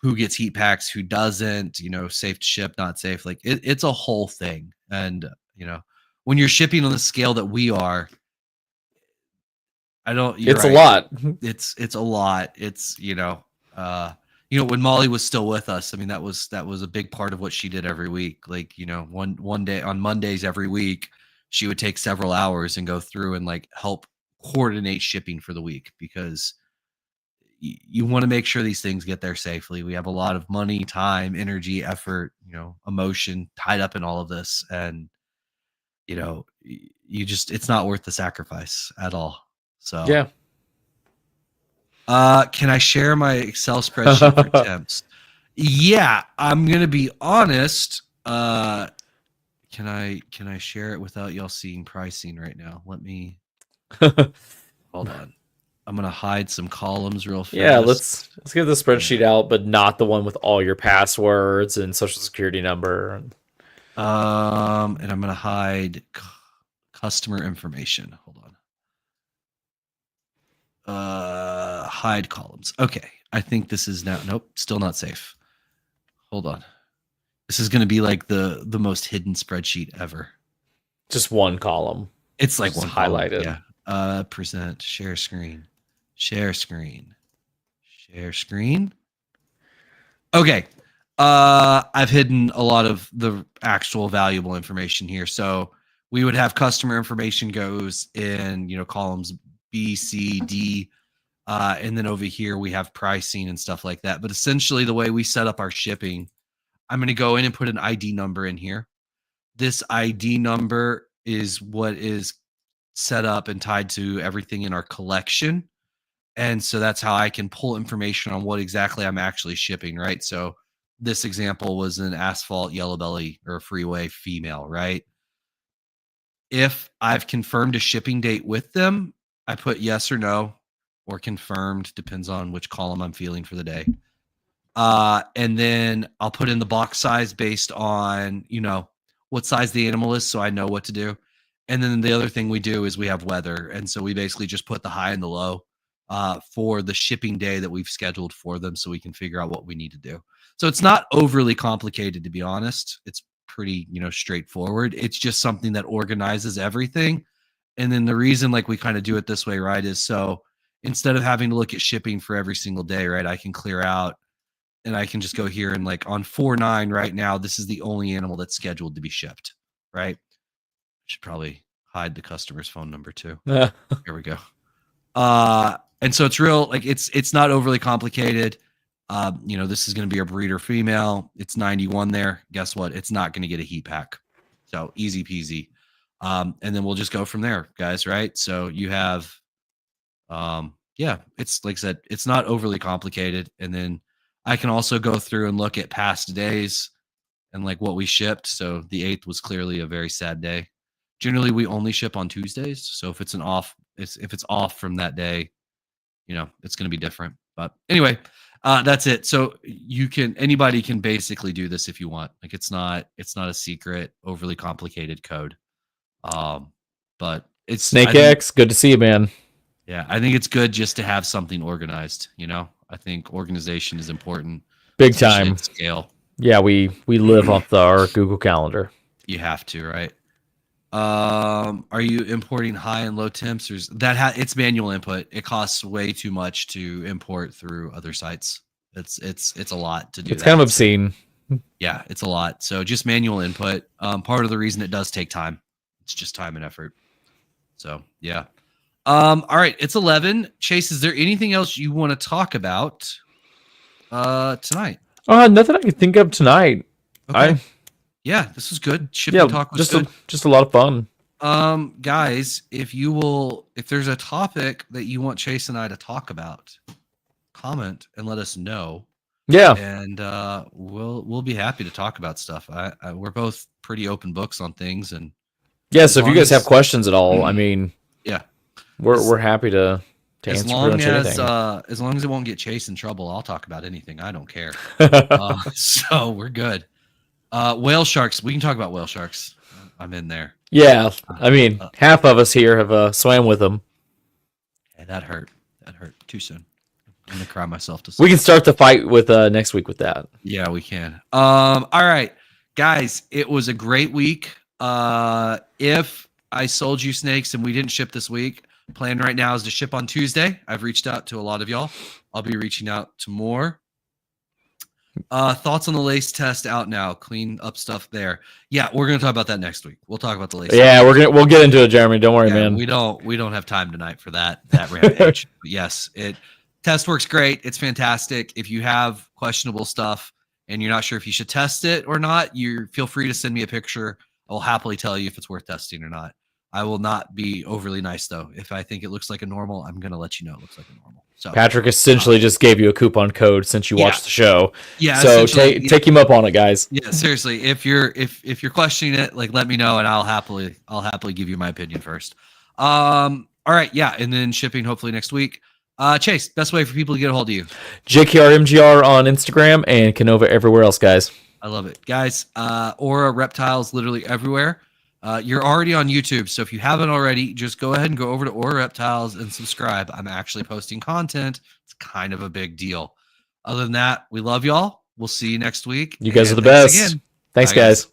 who gets heat packs, who doesn't, safe to ship, not safe. Like it's a whole thing. And, when you're shipping on the scale that we are, you're It's a right. lot. It's a lot. It's, when Molly was still with us, I mean, that was a big part of what she did every week. Like, one day on Mondays every week, she would take several hours and go through and like help coordinate shipping for the week because you want to make sure these things get there safely. We have a lot of money, time, energy, effort, emotion tied up in all of this. And, it's not worth the sacrifice at all. So, Yeah. can I share my Excel spreadsheet for temps? Yeah, I'm gonna be honest. Can I share it without y'all seeing pricing right now? Let me hold on. I'm gonna hide some columns real fast. Yeah, let's get the spreadsheet out, but not the one with all your passwords and social security number. And I'm gonna hide customer information. Hold on. Hide columns. Okay, I think this is now. Nope, still not safe. Hold on. This is gonna be like the most hidden spreadsheet ever. Just one column. It's like Just one column, highlighted. Yeah. Present, share screen, share screen, share screen. Okay. I've hidden a lot of the actual valuable information here. So we would have customer information goes in, columns B, C, D. And then over here we have pricing and stuff like that. But essentially the way we set up our shipping, I'm going to go in and put an ID number in here. This ID number is what is set up and tied to everything in our collection. And so that's how I can pull information on what exactly I'm actually shipping, right? So this example was an asphalt yellow belly or freeway female, right? If I've confirmed a shipping date with them, I put yes or no or confirmed, depends on which column I'm feeling for the day. And then I'll put in the box size based on, what size the animal is so I know what to do. And then the other thing we do is we have weather. And so we basically just put the high and the low for the shipping day that we've scheduled for them so we can figure out what we need to do. So it's not overly complicated, to be honest. It's pretty, straightforward. It's just something that organizes everything. And then the reason like we kind of do it this way, right, is so instead of having to look at shipping for every single day, right, I can clear out and I can just go here and like on 4/9 right now, this is the only animal that's scheduled to be shipped, right? Should probably hide the customer's phone number too. Here we go. And so it's real, like it's not overly complicated. This is going to be a breeder female. It's 91 there. Guess what? It's not going to get a heat pack. So easy peasy. And then we'll just go from there, guys, right? So you have, it's like I said, it's not overly complicated. And then I can also go through and look at past days and like what we shipped. So the 8th was clearly a very sad day. Generally, we only ship on Tuesdays. So if it's off from that day, it's going to be different. But anyway, that's it. So anybody can basically do this if you want. Like it's not a secret, overly complicated code. But it's Snake X, good to see you, man. Yeah, I think it's good just to have something organized. I think organization is important. Big especially time. at scale. Yeah, we live off our Google Calendar. You have to, right? Are you importing high and low temps? Or it's manual input. It costs way too much to import through other sites. It's a lot to do. It's kind of obscene. Yeah, it's a lot. So just manual input. Part of the reason it does take time. It's just time and effort. So yeah. All right, it's 11. Chase, is there anything else you want to talk about tonight? Nothing I can think of tonight. Okay. Yeah, this was good. Shipping talk was good. Just a lot of fun. Guys, if there's a topic that you want Chase and I to talk about, comment and let us know. Yeah, and we'll be happy to talk about stuff. We're both pretty open books on things, and yeah. So if you guys have questions at all, I mean, yeah, we're happy to answer pretty much anything. As long as it won't get Chase in trouble, I'll talk about anything. I don't care. So we're good. Whale sharks. We can talk about whale sharks. I'm in there. Yeah, I mean, half of us here have swam with them. Yeah, that hurt. That hurt too soon. I'm gonna cry myself to sleep. We can start the fight with next week with that. Yeah, we can. All right, guys, it was a great week. If I sold you snakes and we didn't ship this week, plan right now is to ship on Tuesday. I've reached out to a lot of y'all. I'll be reaching out to more. Thoughts on the lace test out now? Clean up stuff there. Yeah, we're gonna talk about that next week. We'll talk about the lace. Yeah, we'll get into it, Jeremy. Don't worry, man. We don't have time tonight for that rampage. But yes, test works great. It's fantastic. If you have questionable stuff and you're not sure if you should test it or not, you feel free to send me a picture. I will happily tell you if it's worth testing or not. I will not be overly nice though. If I think it looks like a normal, I'm gonna let you know it looks like a normal. So Patrick essentially just gave you a coupon code since you watched the show. Yeah. So take him up on it, guys. Yeah, seriously. If you're questioning it, like let me know and I'll happily give you my opinion first. All right, yeah, and then shipping hopefully next week. Chase, best way for people to get a hold of you. JKRMGR on Instagram and Canova everywhere else, guys. I love it. Guys, Aura Reptiles literally everywhere. You're already on YouTube, so if you haven't already, just go ahead and go over to Aura Reptiles and subscribe. I'm actually posting content. It's kind of a big deal. Other than that, we love y'all. We'll see you next week. You guys are the best. Thanks, guys.